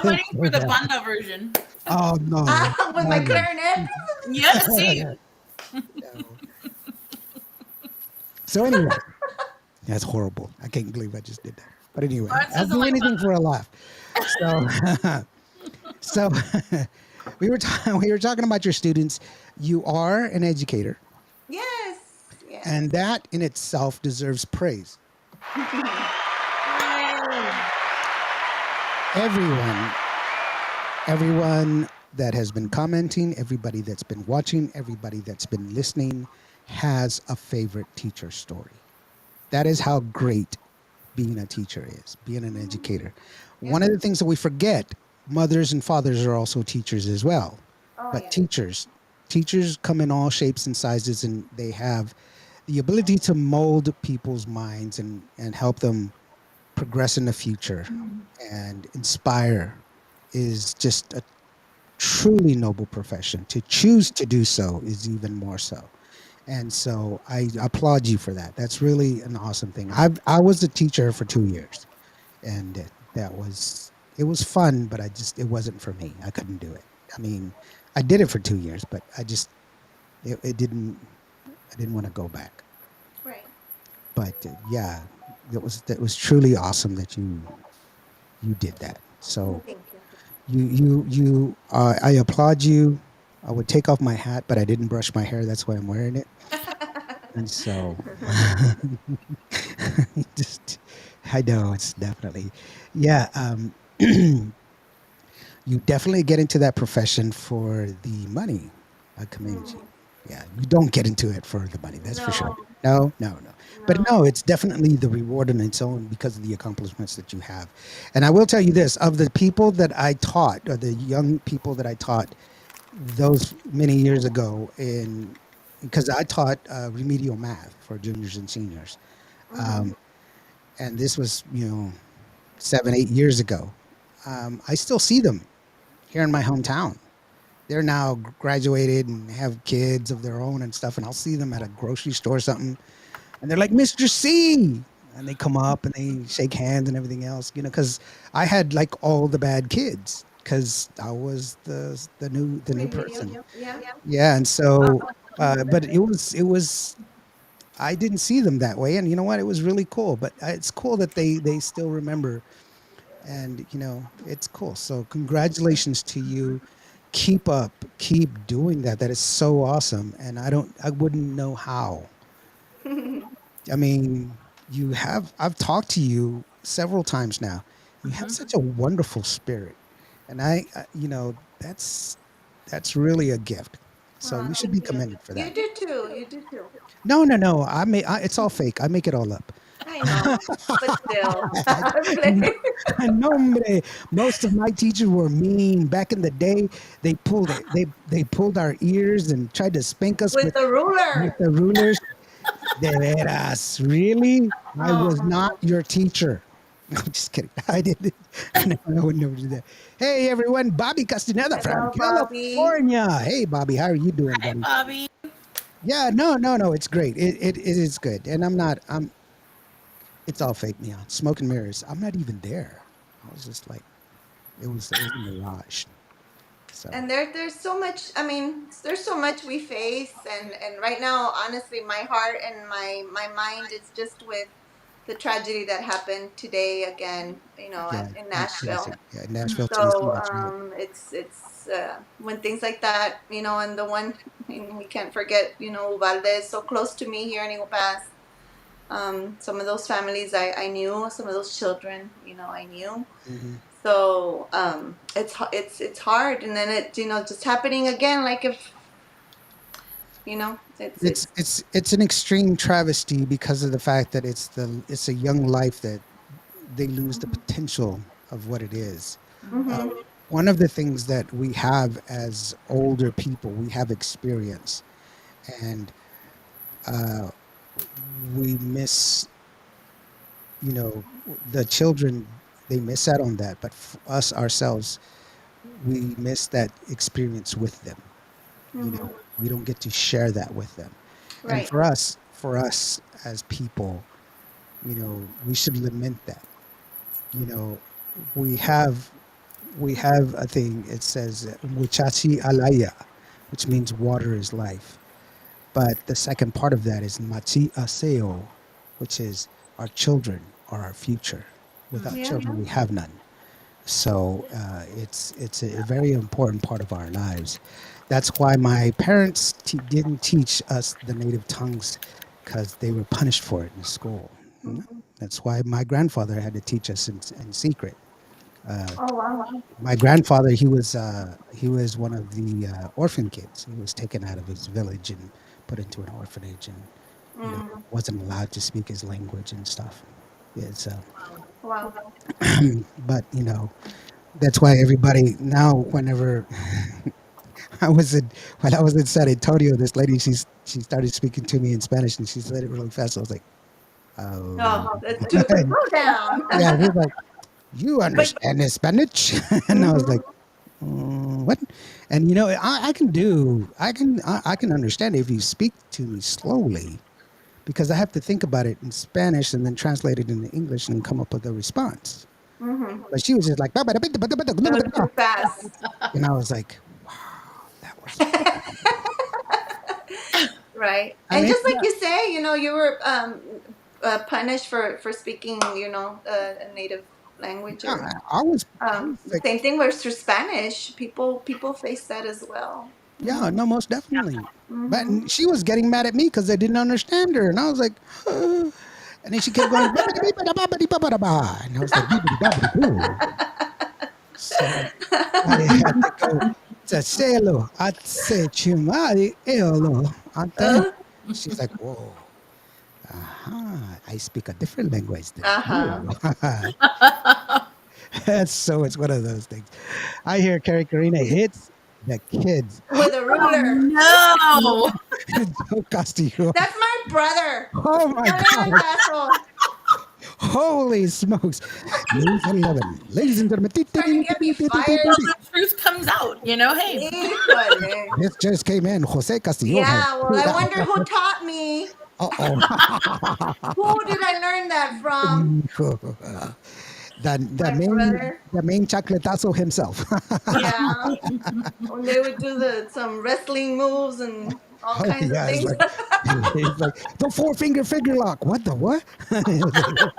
waiting So for the bad. banda version. Oh no. With my clarinet. Yes, see. No. So anyway, that's horrible. I can't believe I just did that. But anyway, Oh, it I'll sounds do like anything fun. for a laugh. So, we were talking about your students. You are an educator, Yes. Yes. and that in itself deserves praise. Everyone, everyone that has been commenting, everybody that's been watching, everybody that's been listening, has a favorite teacher story. That is how great being a teacher is, being an educator. Yeah. One of the things that we forget mothers and fathers are also teachers as well. Oh But yeah. teachers come in all shapes and sizes, and they have the ability to mold people's minds and help them progress in the future and inspire is just a truly noble profession. To choose to do so is even more so. And so I applaud you for that. That's really an awesome thing. I was a teacher for 2 years, and that was it was fun, but it wasn't for me. I couldn't do it. I mean, I did it for 2 years, but it didn't. I didn't want to go back. Right. But yeah, that was truly awesome that you did that. Well, So thank you. I applaud you. I would take off my hat, but I didn't brush my hair. That's why I'm wearing it. And so, just I know it's definitely, yeah. You definitely get into that profession for the money. I commend you. Yeah, you don't get into it for the money. That's for sure. No, No, no, no. But no. no, it's definitely the reward on its own because of the accomplishments that you have. And I will tell you this: of the people that I taught, or the young people that I taught, those many years ago, in because I taught remedial math for juniors and seniors, um, and this was 7 8 years ago. I still see them here in my hometown. They're now graduated and have kids of their own and stuff, and I'll see them at a grocery store or something, and they're like, "Mr. C," and they come up and they shake hands and everything else, because I had like all the bad kids because I was the new Remedial. person. Yeah. Yeah, and so, but it was I didn't see them that way, and you know what? It was really cool. But it's cool that they still remember, and it's cool. So congratulations to you. Keep up, keep doing that. That is so awesome, and I wouldn't know how. I mean, I've talked to you several times now. You have such a wonderful spirit, and that's really a gift. So Oh, you should thank be you. commended for You that. do too. You do too. No, no, no. It's all fake. I make it all up. I know, but still, No, no, hombre. Most of my teachers were mean. Back in the day, they pulled our ears and tried to spank us with with the ruler. the rulers. De veras, really? I was Oh, not your teacher. No, I'm just kidding. I didn't. No, I would never do that. Hey, everyone. Bobby Castaneda from hello, Bobby. California. Hey, Bobby. How are you doing, Hi, buddy? Bobby. Yeah, no, no, no. It's great. It is good. And it's all fake neon. Smoke and mirrors. I'm not even there. I was just like, it was a mirage. So, And there's so much. I mean, there's so much we face, and right now, honestly, my heart and my mind is just with the tragedy that happened today again. yeah, in yes, Nashville. yeah, Nashville, Tennessee. So That's right. it's when things like that, and the one, we can't forget, Uvalde is so close to me here in Eagle Pass. Some of those families I knew, some of those children, I knew. Hmm. So it's hard, and then it just happening again. Like if it's It's an extreme travesty because of the fact that it's a young life that they lose the potential of what it is. Uh, hmm one of the things that we have as older people, we have experience, and uh, we miss, the children, they miss out on that. But for us ourselves, we miss that experience with them. We don't get to share that with them. And right. for us as people, we should lament that. You know, we have we have a thing. It says muchachi alaya, which means water is life. But the second part of that is machi aseo, which is our children are our future. Without Yeah. children, we have none. So it's a very important part of our lives. That's why my parents didn't teach us the native tongues because they were punished for it in school. That's why my grandfather had to teach us in secret. Uh, Oh wow. my grandfather, he was one of the orphan kids. He was taken out of his village and put into an orphanage, and Mm. wasn't allowed to speak his language and stuff. It's Wow. but That's why everybody now, whenever I was in when I was in San Antonio, this lady she started speaking to me in Spanish, and she said it really fast. I was like, oh, Oh, that's too slow down. yeah. She's like, you But understand this Spanish? And I was like, mhm, what? And I can do, I can understand if you speak to me slowly because I have to think about it in Spanish and then translate it into English and come up with a response. mhm, But she was just like, that was too fast. and I was like, wow, that was Right. I And mean, just like you say, you were punished for speaking, a native language yeah, or I was like, same thing with for Spanish. People face that as well. yeah, no, most definitely. But Hmm. she was getting mad at me because I didn't understand her, and I was like, and then she kept going, and I was like, boo. So I had to go to Selo, Atse Chumari, Eolo, Ante. Uh She's like, whoa, I speak a different language than huh. you. So it's one of those things. I hear Kary Karina hits the kids. With a Oh ruler. no! Joe Castillo. That's my brother. Oh my No le hagas God. caso. Holy smokes. News at 11. Ladies and gentlemen. Trying to get me Well, fired. the truth comes out. Hey. Híjole. This just came in. Jose Castillo has Yeah, well, pulled I out. wonder who taught me. Uh-oh. Who did I learn that from? the My main brother. the main chocolatazo himself. Yeah. When they would do some wrestling moves and all Oh kinds of yeah, it's things. like he's like the four-finger figure lock. What the what? He was like,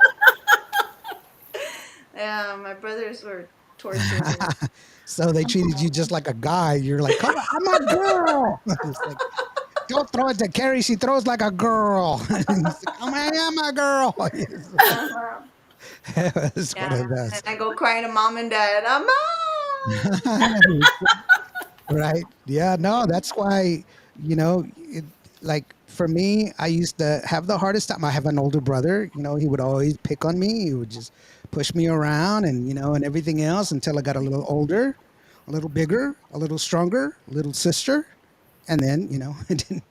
Yeah, my brothers were torturers. so they treated you just like a guy. You're like, come on, I'm a girl. It's like, don't throw it to Carrie. She throws like a girl. He's like, I am a girl. Uh-huh. It's one Yeah. of And those. I go crying to mom and dad. Mom! Right? Yeah, no, that's why, like for me, I used to have the hardest time. I have an older brother, he would always pick on me. He would just push me around and everything else until I got a little older, a little bigger, a little stronger, little sister. And then, it didn't.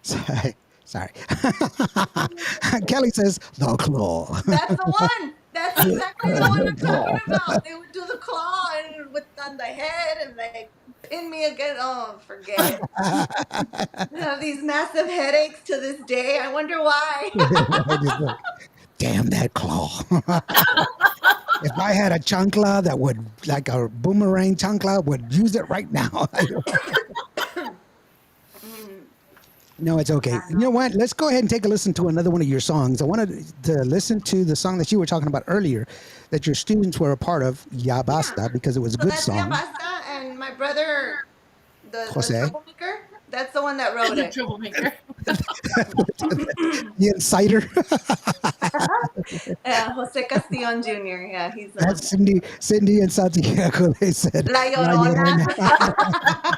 Sorry. Sorry. Kelly says, the claw. That's the one. That's exactly the one I'm talking about. They would do the claw and with on the head and they pin me again. Oh, forget it. I have these massive headaches to this day. I wonder why. I just like, damn that claw. If I had a chancla that would, like a boomerang chancla, would use it right now. Mm, No, it's okay. I You know know. what? Let's go ahead and take a listen to another one of your songs. I wanted to listen to the song that you were talking about earlier, that your students were a part of, Ya Yeah. Basta, because it was a So good that's Ya song. Basta, and my brother, the Jose, troublemaker, that's the one that wrote The it. troublemaker. the Inciter. Jose Castillon Jr. Yeah, he's the one. That's Cindy and Santiago. They said, La La Llorona. Llorona.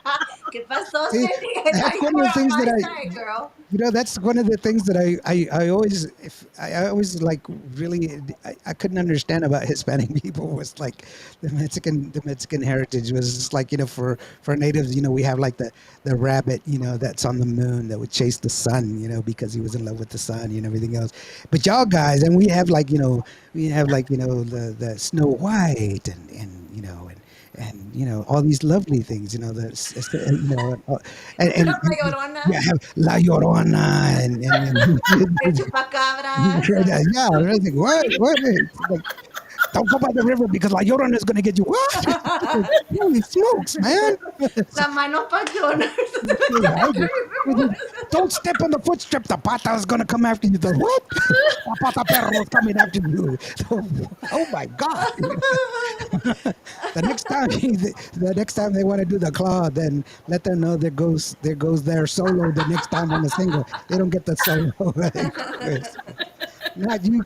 ¿Qué pasó, See, Cindy? that's You one were of the on things that my side, girl. that's one of the things that I always, if I always like really, I couldn't understand about Hispanic people was like the Mexican heritage was just like, for natives, we have like the rabbit, that's on the moon that would chase the sun, because he was in love with the sun and everything else. But y'all guys, and we have like, the Snow White and all these lovely things, Pero La and Llorona, yeah, have La Llorona el chupacabras. yeah, I was like, what? It's like, don't go by the river because La Llorona is going to get you. What? Holy smokes, man! La mano pachona. Yeah, don't step on the footstep. The pata is going to come after you. The what? The pata perro is coming after you. Oh my God! The next time they want to do the claw, then let them know there goes their solo the next time on the single. They don't get the solo. Chris. Not you,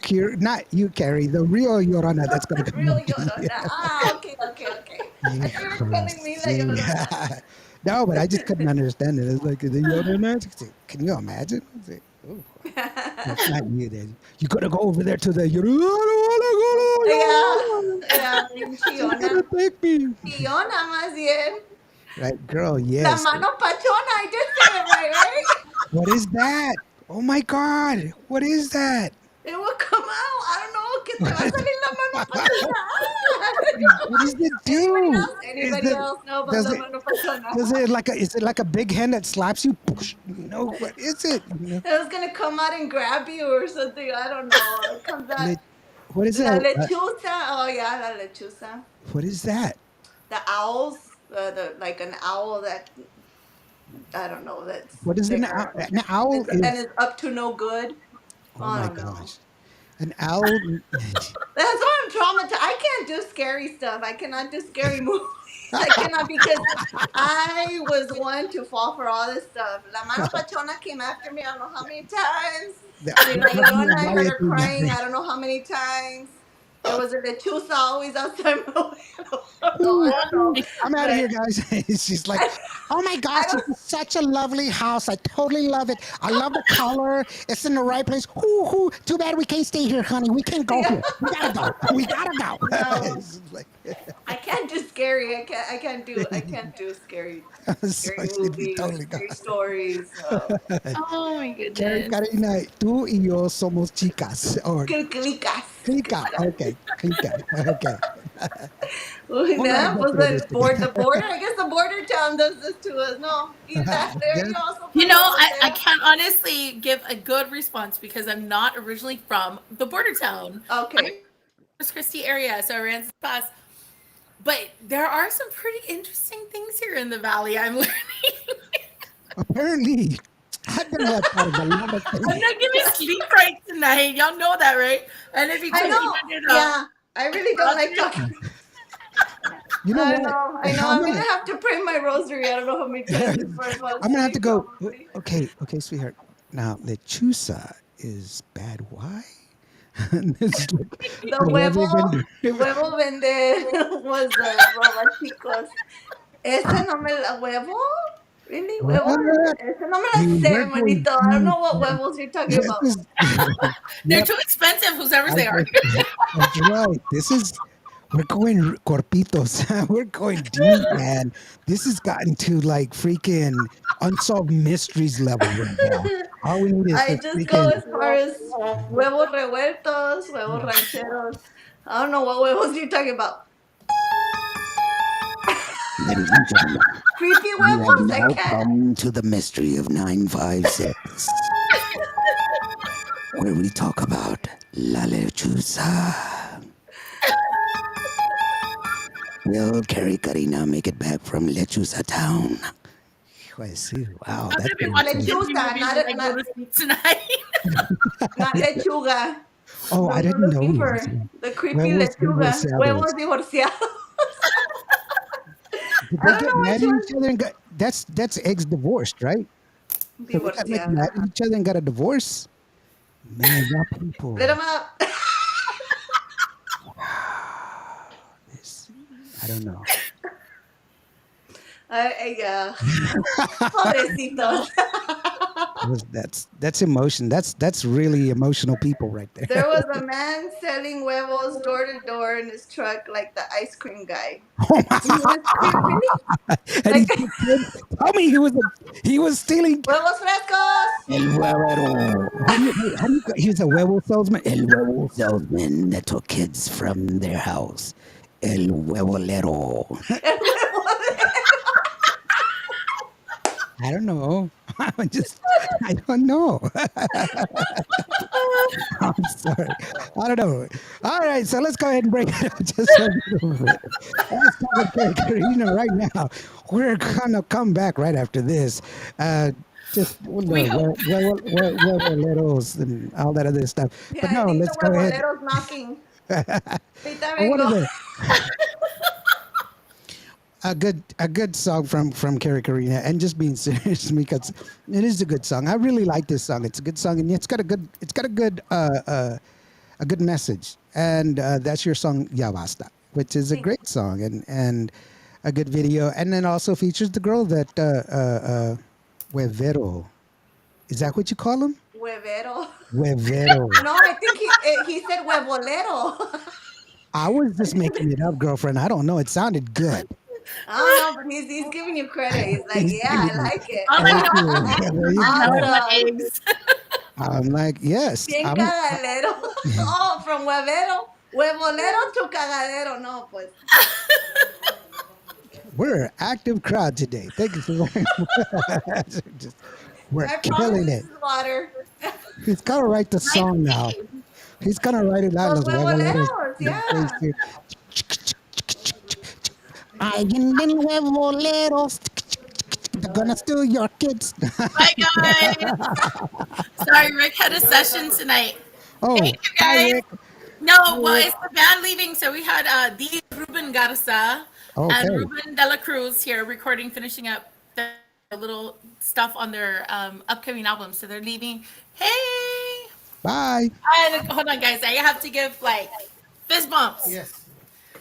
Carrie. The real Yorana that's gonna come Real after you. Llorona. Ah, okay. I You thought you were calling me La crazy. Llorona. No, but I just couldn't understand it. It's like the Yorana. Can you imagine? Oh, that's not you, then. You gotta go over there to the. I don't wanna go to Yeah, no, yeah, bien she's chillona. gonna take me. Chillona más bien. Right, girl, La yes. mano pachona. I did say it right, right? What is that? Oh my God, what is that? It will come out. I don't know. Que te va a salir la mano pachona. Ah, I don't What does it know. Anybody do? else? Is Anybody it else know about does la it mano pachona? does it like a is it like a big hand that slaps you? What is it? It was gonna come out and grab you or something. I don't know. It comes out. Le- what is it? La lechuza. Oh yeah, la lechuza. What is that? The owls. The like an owl that I don't know. That's What is an owl? there. An owl And is, it's up to no good. oh I my don't know. gosh. An owl. That's why I'm traumatized. I can't do scary stuff. I cannot do scary movies. I cannot because I was one to fall for all this stuff. La mano pachona came after me. I don't know how many times. Mi La Llorona, I heard her crying. I don't know how many times. There was a lechuza always outside my window. I don't know. I don't know. I'm out of But here, guys. She's like, oh my I gosh, this don't. is such a lovely house. I totally love it. I love the color. It's in the right place. Hoo, hoo. Too bad we can't stay here, honey. We can't go Yeah. here. We gotta go. We gotta go. No, It's like, I can't do scary. I can't do. I can't do so scary she'd be movies, totally scary gone. stories. Oh my Kary goodness. Karina, tú y yo somos chicas. Or Clilicas. clica. Okay. Clica. Okay. Uy, All right, nah, back pues to the biscuit. the border. I guess the border town does this to us. No, is that there? Yes. You also You from know, La I Frontera? can't honestly give a good response because I'm not originally from the border town. I'm Okay. from the Corpus Christi area, so Aransas Pass. But there are some pretty interesting things here in the valley. I'm learning. Apparently, I've been left out of a lot of I'm things. not gonna sleep right tonight. Y'all know that, right? And if you I couldn't know. figure it out, Yeah, I really don't like talking. You know I what? know. I know. I'm I'm gonna gonna have to pray my rosary. I don't know how many times before I fall I'm gonna have to asleep. go. Probably. Okay, okay, sweetheart. Now lechuza is bad. Why? This is like The the huevo vendor. huevo vende was roba chicos. Ese no me la huevo. Really, huevo? What? Ese no me la Dude, sé, we're going manito. I don't deep, know what man. huevos you're talking This about. is they're yep. too expensive, whoever I they are. just, that's right. This is we're going corpitos. We're going deep, man. This has gotten to like freaking unsolved mysteries level right now. All we need is I the just go freaking as far as huevos revueltos, huevos rancheros. I don't know what huevos you're talking about. ladies and gentlemen. Creepy You have huevos? I now can't. come to the mystery of 956, where we talk about La Lechuza. Will Kary Karina make it back from Lechuza town? I see. Wow, I'm that's gonna be pretty watching intense. Disney Lechuza, movies when I go to sleep tonight. not lechuga. Oh, I We're didn't know. looking for the creepy Huevos lechuga. divorciados. Huevos divorciados. Did I they don't get know mad which at each one. other and got that's eggs divorced, right? So they got like mad Divorciada. at each other and got a divorce. Man, y'all Let people. them out. This, I don't know. Yeah. Pobrecitos. That's emotion. That's really emotional people right there. There was a man selling huevos door to door in his truck like the ice cream guy. Oh And he was really and like tell me he was stealing huevos frescos. el huevero. He was a huevo salesman. El huevo salesman that took kids from their house. El huevolero. El huevo I don't know. I don't know. I'm sorry. I don't know. All right, so let's go ahead and break it up just a little bit. Let's talk about Karina right now. We're gonna come back right after this. Just We hope. huevos and all that other stuff. Yeah, But I no, think the let's go ahead. huevolero's knocking. Ahorita What vengo. is it? A good song from Kary Karina, and just being serious because it is a good song. I really like this song. It's a good song, and it's got a good message. And that's your song Ya Basta, which is a Thank great song and a good video, and then also features the girl that Huevero. Is that what you call him? Huevero. Huevero. No, I think he said huevolero. I was just making it up, girlfriend. I don't know. It sounded good. I don't know, but he's giving you credit. He's like, He's yeah, giving I me. like it. All I Thank know you. There you is nothing go. but Awesome. eggs. I'm like, yes. Bien cagadero. Oh, from huevero, huevolero to cagadero. No, pues. We're an active crowd today. Thank you so very much. Just, we're I promise killing this it. is water. He's gonna write the Nice song now. name. He's gonna write it out in Los those huevoleros. huevoleros, Your face yeah. here. I in them huevoleros. They're gonna steal your kids. Bye, guys. Sorry, Rick had a session tonight. Thank Oh, you, bye, guys. Rick. No, Bye, well, Rick. it's the band leaving, so we had the Ruben Garza and Okay. Ruben De La Cruz here recording, finishing up their little stuff on their upcoming album. So they're leaving. Hey! Bye. And hold on, guys. I have to give like fist bumps. Yes.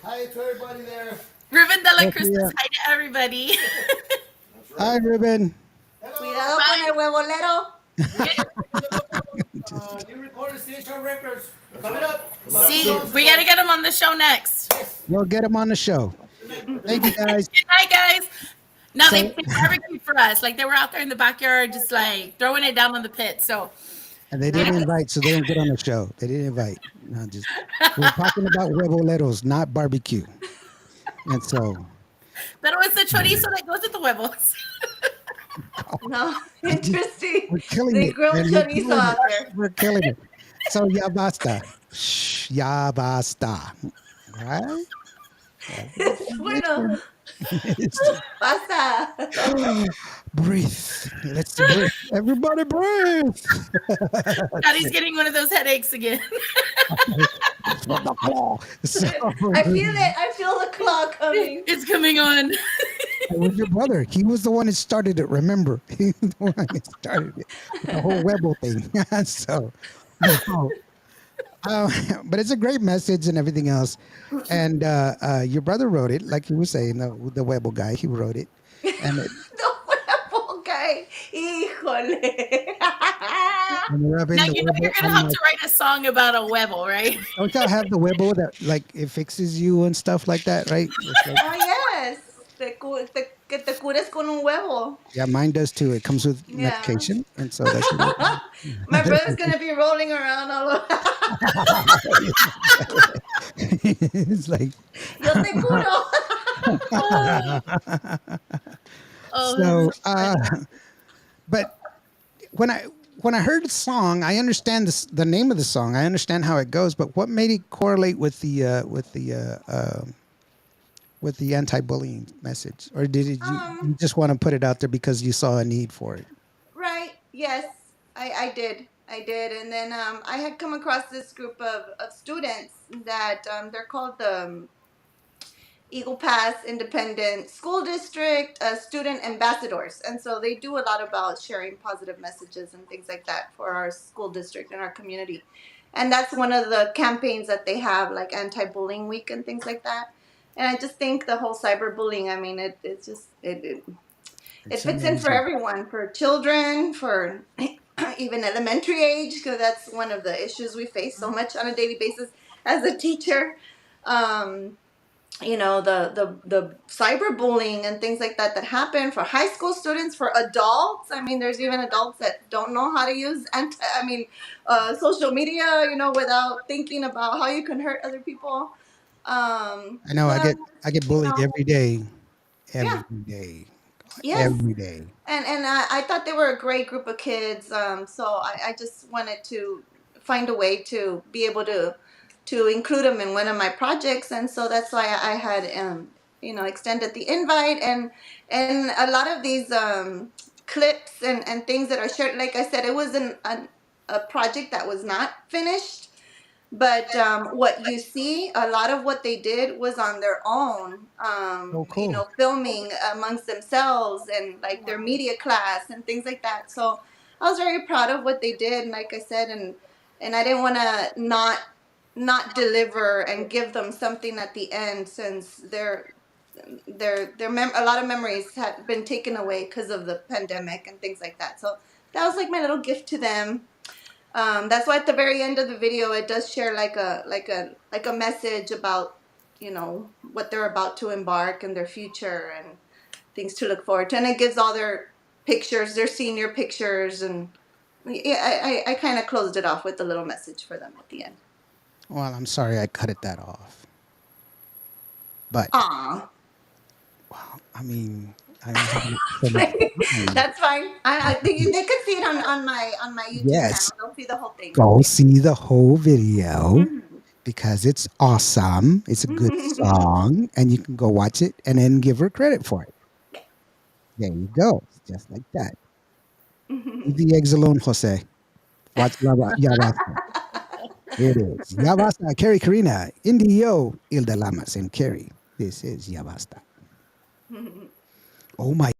Hi to everybody there. Ruben De La Cruz Sophia. says hi to everybody. That's Hi, right. Ruben. Hello. Cuidado con Bye. el huevolero. New recording station records coming up. See, we got to get him on the show next. Yes. We'll get him on the show. Thank you, guys. Good night, guys. Now they So, barbecued for us. Like they were out there in the backyard, just like throwing it down on the pit. So and they didn't invite, so they don't get on the show. They didn't invite. No, just we're talking about huevoleros, not barbecue. And so, pero it's the chorizo that goes with the huevos. No, interesting. we're killing They it. grill And we're chorizo killing out it. there. We're killing it. So, ya basta. Shh, ya basta. Right? Bueno, It's just, pasa. breathe. Let's breathe. Everybody breathe. God, he's getting one of those headaches again. So, I feel it. I feel the claw coming. It's coming on. it was your brother. He was the one that started it. Remember, he was the one that started it. The whole Webble thing. So, no. But it's a great message and everything else. And your brother wrote it, like you were saying, the Webble guy. He wrote it, and The huevo guy. Híjole. and rubbing Now the you know you're Webble. gonna I'm have like, to write a song about a huevo, right? don't y'all have the Webble that like it fixes you and stuff like that, right? It's like, Oh, yes. Que te cures con un huevo. yeah, mine does too. It comes with Yeah. medication, and so that's My brother's going to be rolling around all over. it's like Yo te curo. Oh, so. But when I heard the song, I understand the name of the song. I understand how it goes, but what made it correlate with the anti-bullying message, or did it, you just want to put it out there because you saw a need for it? Right. Yes, I did. I did. And then I had come across this group of students that they're called the Eagle Pass Independent School District Student Ambassadors. And so they do a lot about sharing positive messages and things like that for our school district and our community. And that's one of the campaigns that they have, like anti-bullying week and things like that. And I just think the whole cyberbullying, I mean, it's just, it It's fits in for amazing. everyone, for children, for even elementary age, because that's one of the issues we face so much on a daily basis as a teacher. Um, you know, the cyberbullying and things like that that happen for high school students, for adults. I mean, there's even adults that don't know how to use social media, you know, without thinking about how you can hurt other people. I know. So that, I get you bullied know, every day, yeah, every day, yes. every day. And I thought they were a great group of kids. So I just wanted to find a way to be able to include them in one of my projects, and so that's why I had extended the invite, and a lot of these clips and things that are shared. Like I said, it was a project that was not finished. But what you see, a lot of what they did was on their own, Oh, cool. filming amongst themselves and like their media class and things like that. So I was very proud of what they did, and like I said, and I didn't want to not deliver and give them something at the end, since a lot of memories had been taken away because of the pandemic and things like that. So that was like my little gift to them. That's why at the very end of the video, it does share like a message about what they're about to embark and their future and things to look forward to, and it gives all their pictures, their senior pictures, and yeah, I kind of closed it off with a little message for them at the end. Well, I'm sorry I cut it that off. But, Aw. well, I mean, I'm having so much fun. That's fine. They could see it on my YouTube channel. Yes, They'll see the whole thing. go see the whole video Mhm. because it's awesome. It's a good song, and you can go watch it and then give her credit for it. There you go. Just like that. Leave the eggs alone, Jose. Watch Yabasta. Here it is. Yabasta, Kary Karina, Indio, Ilda Lamas, and Kary. This is Yabasta. Oh my.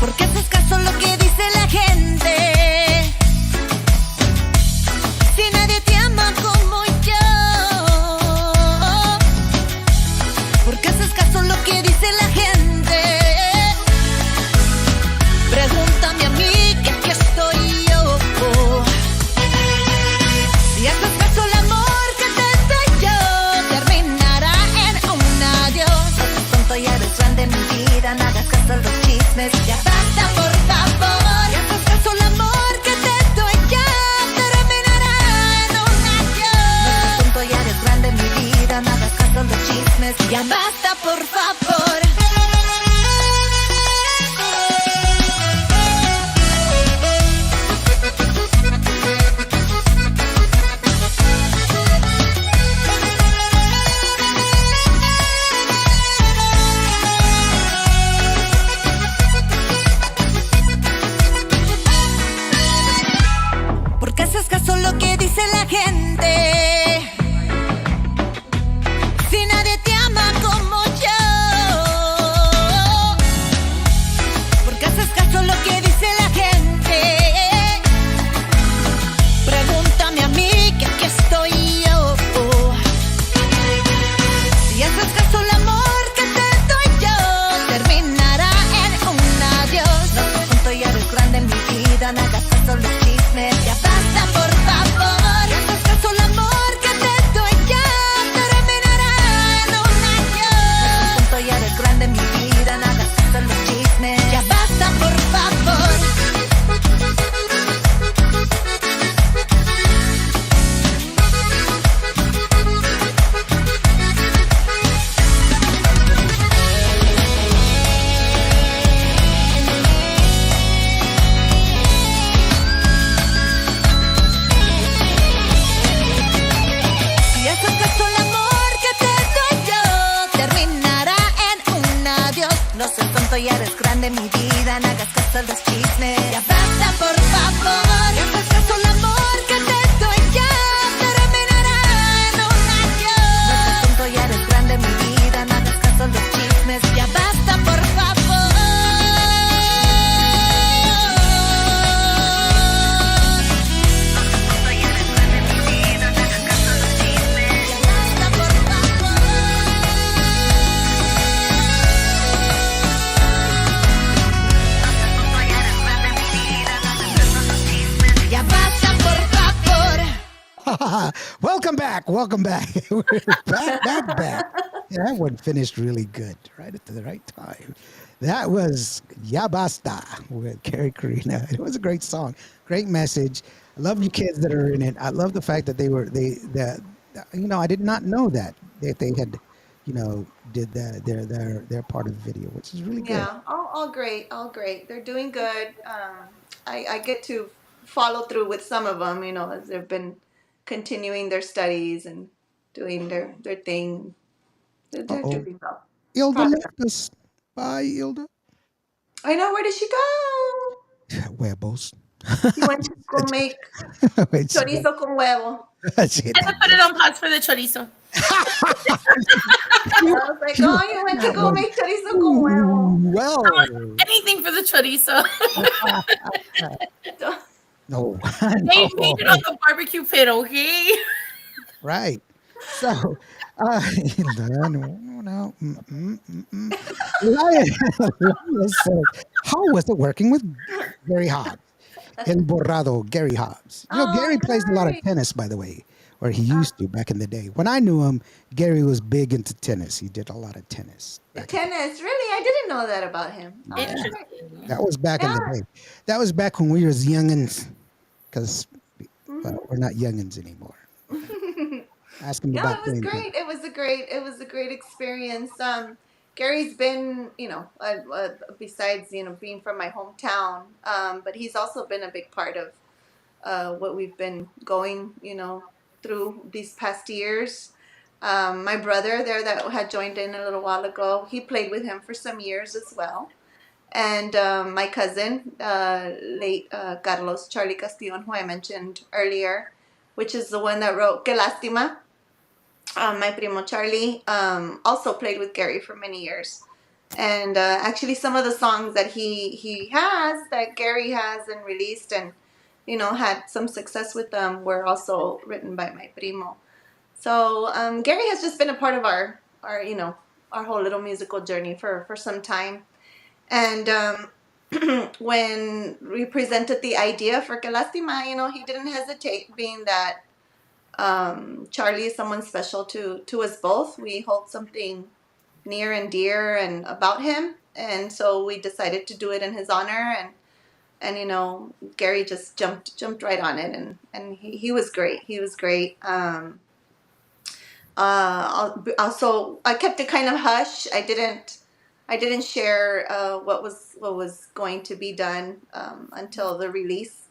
¿Por qué haces caso a lo que dice la gente? Si nadie te ama como yo. ¿Por qué haces caso a lo que dice la gente? Pregúntame a mí que aquí estoy yo. Si haces caso al amor que te doy yo, terminará en un adiós. No seas tonto, ya eres grande en mi vida, no hagas caso a los chismes. Ya basta, por favor. Si haces caso al amor que te doy yo, terminará en un adiós. No seas tonto, ya eres grande en mi vida, no hagas caso a los chismes. Ya basta, por favor. ¿Por qué haces caso a lo que dice la gente? Si nadie te ama como yo. ¿Por qué haces caso a lo que dice la gente? Pregúntame a mí que aquí estoy yo. Si haces caso al amor que te doy yo, terminará en un adiós. No seas tonto, ya eres grande en mi vida, no hagas caso a los chismes. Ya basta, por favor. Si haces caso al amor que te doy yo, terminará en un adiós. No seas tonto, ya eres grande en mi vida, no hagas caso a los chismes. Ya basta, por favor. Si haces caso al amor que te doy yo, terminará en un adiós. No seas tonto, ya eres grande en mi vida, no hagas caso a los chismes. Ya basta, por favor. Si haces caso al amor que te doy yo, terminará en un adiós. No seas tonto, ya eres grande en mi vida, no hagas caso a los chismes. Ya basta, por favor. Ya basta, por favor. Welcome back. Welcome back. We're back. Yeah, that one finished really good, right at the right time. That was Yabasta with Kary Karina. It was a great song, great message. I love you kids that are in it. I love the fact that that I did not know that they had, did their part of the video, which is really good. Yeah, all great, all great. They're doing good. I get to follow through with some of them, as they've been continuing their studies and doing their thing. They're Uh-oh. doing well. Ilda Proud of them. left us. Bye, Ilda. I know. Where did she go? Huevos. She went to go make Wait, she- chorizo con huevo. she- I put it on pause for the chorizo. I was Like, oh, you went to That go was make chorizo con huevo. well. Anything for the chorizo. Don't- No, They made it on no, the barbecue pit, okay? right. So, no, no, no. Lila says, how was it working with Gary Hobbs? El Borrado, Gary Hobbs. You know, Oh, Gary plays a lot of nice. tennis, by the way, or he Uh, used to back in the day. When I knew him, Gary was big into tennis. He did a lot of tennis back in the day. tennis. Really? I didn't know that about him. Oh, Yeah, that's great. that Interesting. was back in Yeah. the day. That was back when we was youngins, because we're Hmm. not youngins anymore. Ask him No, about it was playing tennis. great. It was a great experience. Gary's been, besides being from my hometown, but he's also been a big part of what we've been going, through these past years. My brother there that had joined in a little while ago, he played with him for some years as well. And my cousin, late Carlos Charlie Castillon, who I mentioned earlier, which is the one that wrote Que Lástima. My primo Charlie also played with Gary for many years. And actually, some of the songs that he has, that Gary has and released and had some success with them, were also written by my primo. So Gary has just been a part of our whole little musical journey for some time. And when we presented the idea for Que Lástima, he didn't hesitate, being that Charlie is someone special to us both. We hold something near and dear and about him, and so we decided to do it in his honor. And Gary just jumped right on it, and he was great. He was great. Also, I kept it kind of hush. I didn't share what was going to be done until the release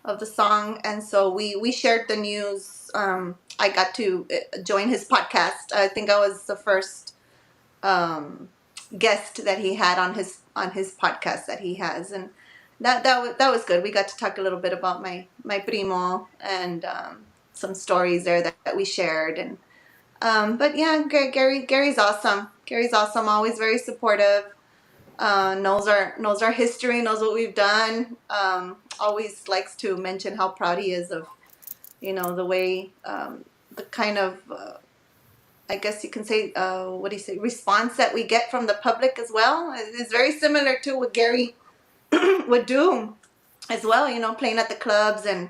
of the song, and so we shared the news. I got to join his podcast. I think I was the first um, guest that he had on his podcast that he has, and that was good. We got to talk a little bit about my primo, and some stories there that we shared. And but yeah, Gary's awesome. Gary's awesome. Always very supportive. Knows our history, knows what we've done. Always likes to mention how proud he is of the way, the kind of, I guess you can say, what do you say, response that we get from the public as well. It's very similar to what Gary would do as well. Playing at the clubs, and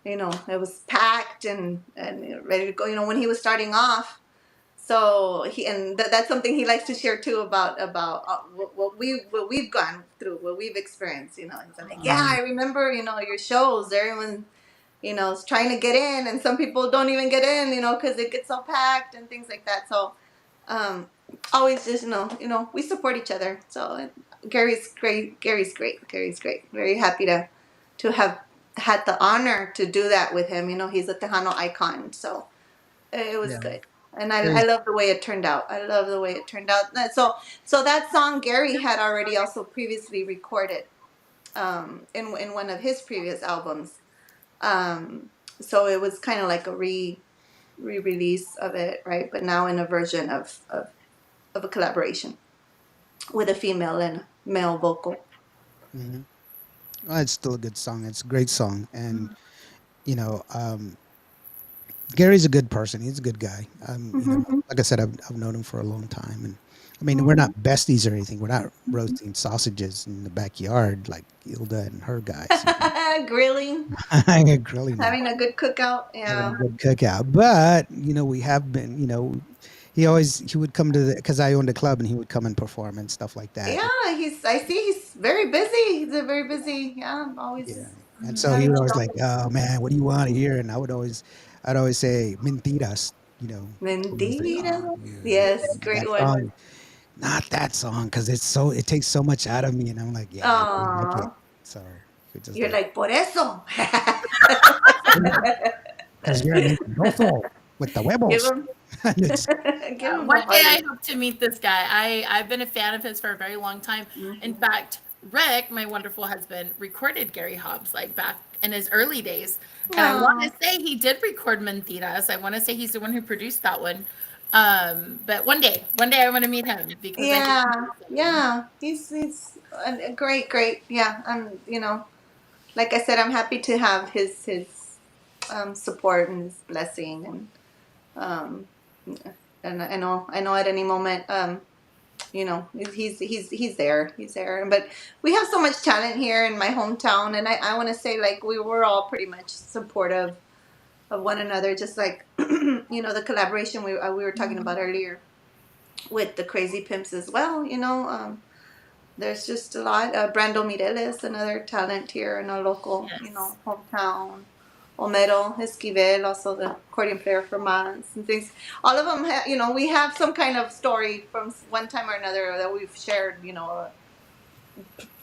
it was packed and ready to go. When he was starting off. So that's something he likes to share too, about what we've gone through, what we've experienced. He's like, yeah, I remember your shows. Everyone is trying to get in, and some people don't even get in, because it gets so packed and things like that. So um, always just we support each other. So Gary's great. Gary's great. Gary's great. Very happy to have had the honor to do that with him. He's a Tejano icon. So it was Yeah, good. And I there's love the way it turned out. I love the way it turned out. So that song Gary had already also previously recorded in one of his previous albums. Um, so it was kind of like a re-release of it, right? But now in a version of a collaboration with a female and male vocal. mhm. Well, it's still a good song. It's a great song, and you know, Gary's a good person. He's a good guy. Mm-hmm. Like I said, I've known him for a long time, and I mean, we're not besties or anything. We're not roasting sausages in the backyard like Hilda and her guys. Grilling, Grilling them, having a good cookout. having a Yeah. good cookout. But we have been. He would come to the because I owned a club, and he would come and perform and stuff like that. Yeah, I see he's very busy. He's a very busy, yeah, Yeah. always And so he having would always like, shows. "Oh man, what do you want to hear?" And I'd always say mentiras. And he's like, Mentira. "Oh, Yes, yeah, great that one. song, not that song, because it takes so much out of me." And I'm like, "Yeah, I don't like it." Oh, So he just you're like, like, por eso. "Because you're a mentiroso with the Give huevos." him, And it's, give him the One day I hearty. hope to meet this guy. I've been a fan of his for a very long time. In Hmm. fact, Rick, my wonderful husband, recorded Gary Hobbs like back in his early days. And I want to Oh, say he did record Mentiras. I want to say he's the one who produced that one. But one day I want to meet him because I think Yeah, yeah. He's a great. Yeah, like I said, I'm happy to have his support and his blessing, um, and I know at any moment, he's there, But we have so much talent here in my hometown, and I want to say, like, we were all pretty much supportive of one another, just like the collaboration we were talking about earlier with the Crazy Pimps as well. There's just a lot. Brando Mireles, another talent here in our local, yes. hometown. Homero Esquivel, also the accordion player for months and things. All of them, we have some kind of story from one time or another that we've shared,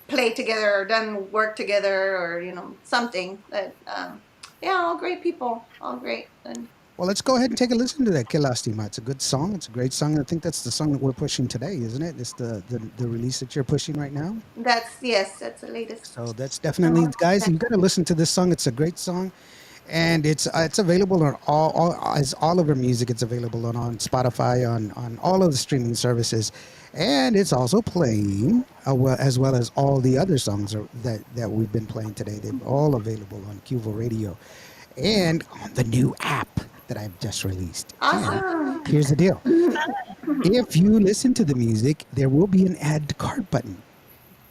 played together or done work together or, something. That, all great people, all great. And Well, let's go ahead and take a listen to that, Que Lastima. It's a good song. It's a great song. I think that's the song that we're pushing today, isn't it? It's the release that you're pushing right now. that's the latest. So that's definitely, guys, you got to listen to this song. It's a great song. And it's available on all of our music. It's available on Spotify, on all of the streaming services, and it's also playing as well as all the other songs that we've been playing today. They're all available on Cuvo Radio and on the new app that I've just released. Awesome. And here's the deal: if you listen to the music, there will be an add to cart button.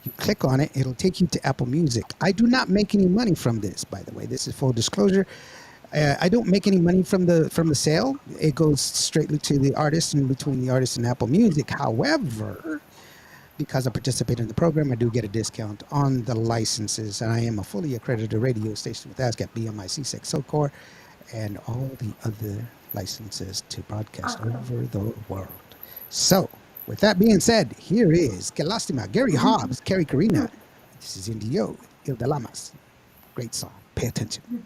You click on it, it'll take you to Apple Music. I do not make any money from this, by the way. This is full disclosure. I don't make any money from the sale. It goes straightly to the artist and between the artist and Apple Music. However, because I participate in the program, I do get a discount on the licenses. And I am a fully accredited radio station with ASCAP, BMIC, SOCOR, and all the other licenses to broadcast over the world. So, with that being said, here is Que Lastima, Gary Hobbs, Kary Karina. This is Indio, Il de Lamas. Great song. Pay attention.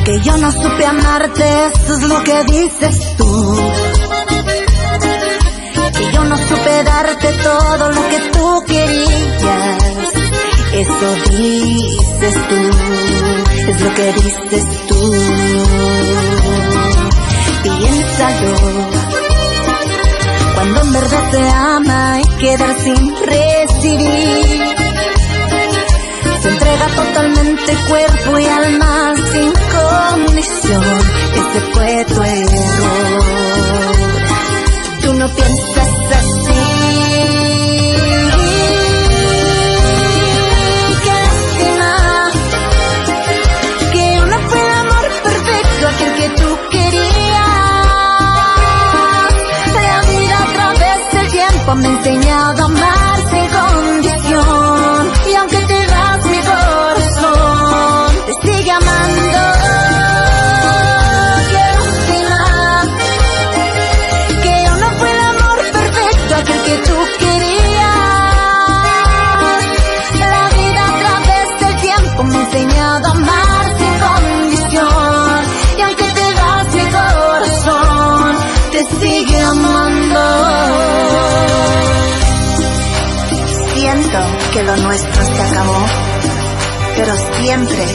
Que yo no supe amarte, eso es lo que dices tú. Que yo no supe darte todo lo que tú querías, eso dices tú, es lo que dices tú. Piénsalo, cuando en verdad se ama hay que dar sin recibir. Se entrega totalmente cuerpo y alma sin condición. Ese fue tu error. Tú no piensas así. Qué lástima que yo no fue el amor perfecto, aquel que tú querías. La vida a través del tiempo me ha enseñado a amar sin condición. Y aunque te vas, mi corazón te sigue amando. Qué lástima que yo no fue el amor perfecto, aquel que tú querías. La vida a través del tiempo me ha enseñado a amar sin condición. Y aunque te vas, mi corazón te sigue amando. Siento que lo nuestro se acabó, pero siempre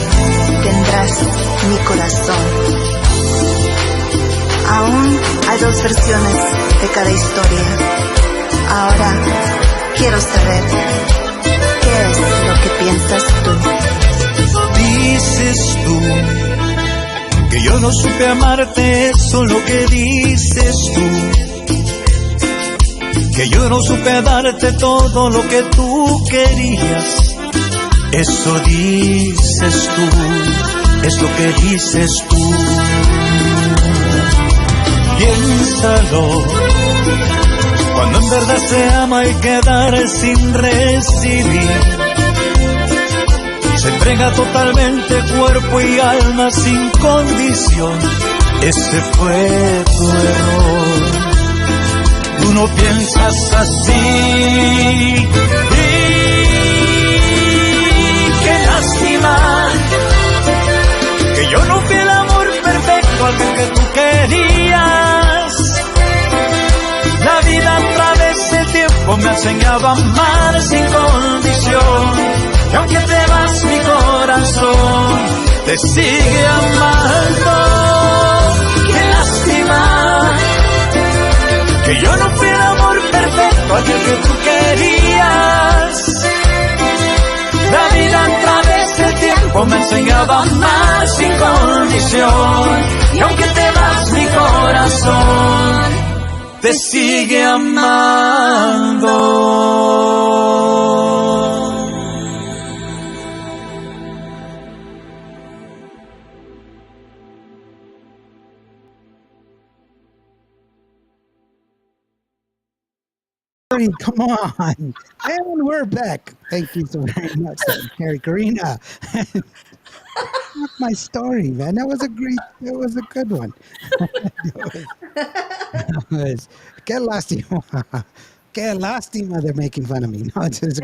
tendrás mi corazón. Aún hay dos versiones de cada historia. Ahora quiero saber qué es lo que piensas tú. Dices tú que yo no supe amarte, eso es lo que dices tú. Que yo no supe darte todo lo que tú querías, eso dices tú, es lo que dices tú. Piénsalo, cuando en verdad se ama hay que dar sin recibir. Se entrega totalmente cuerpo y alma sin condición, ese fue tu error. tú no piensas así. Y qué lástima que yo no fui el amor perfecto al que tú querías. La vida a través del tiempo me ha enseñado a amar sin condición. Y aunque te vas, mi corazón te sigue amando. Qué lástima que yo no fui el amor perfecto aquel que tú querías. La vida a través del tiempo me ha enseñado a amar sin condición. Y aunque te vas, mi corazón te sigue amando. Come on. And we're back. Thank you so very much, Kary Karina. My story, man. That was a good one. That was, get lástima. Get lástima. They're making fun of me. No, it was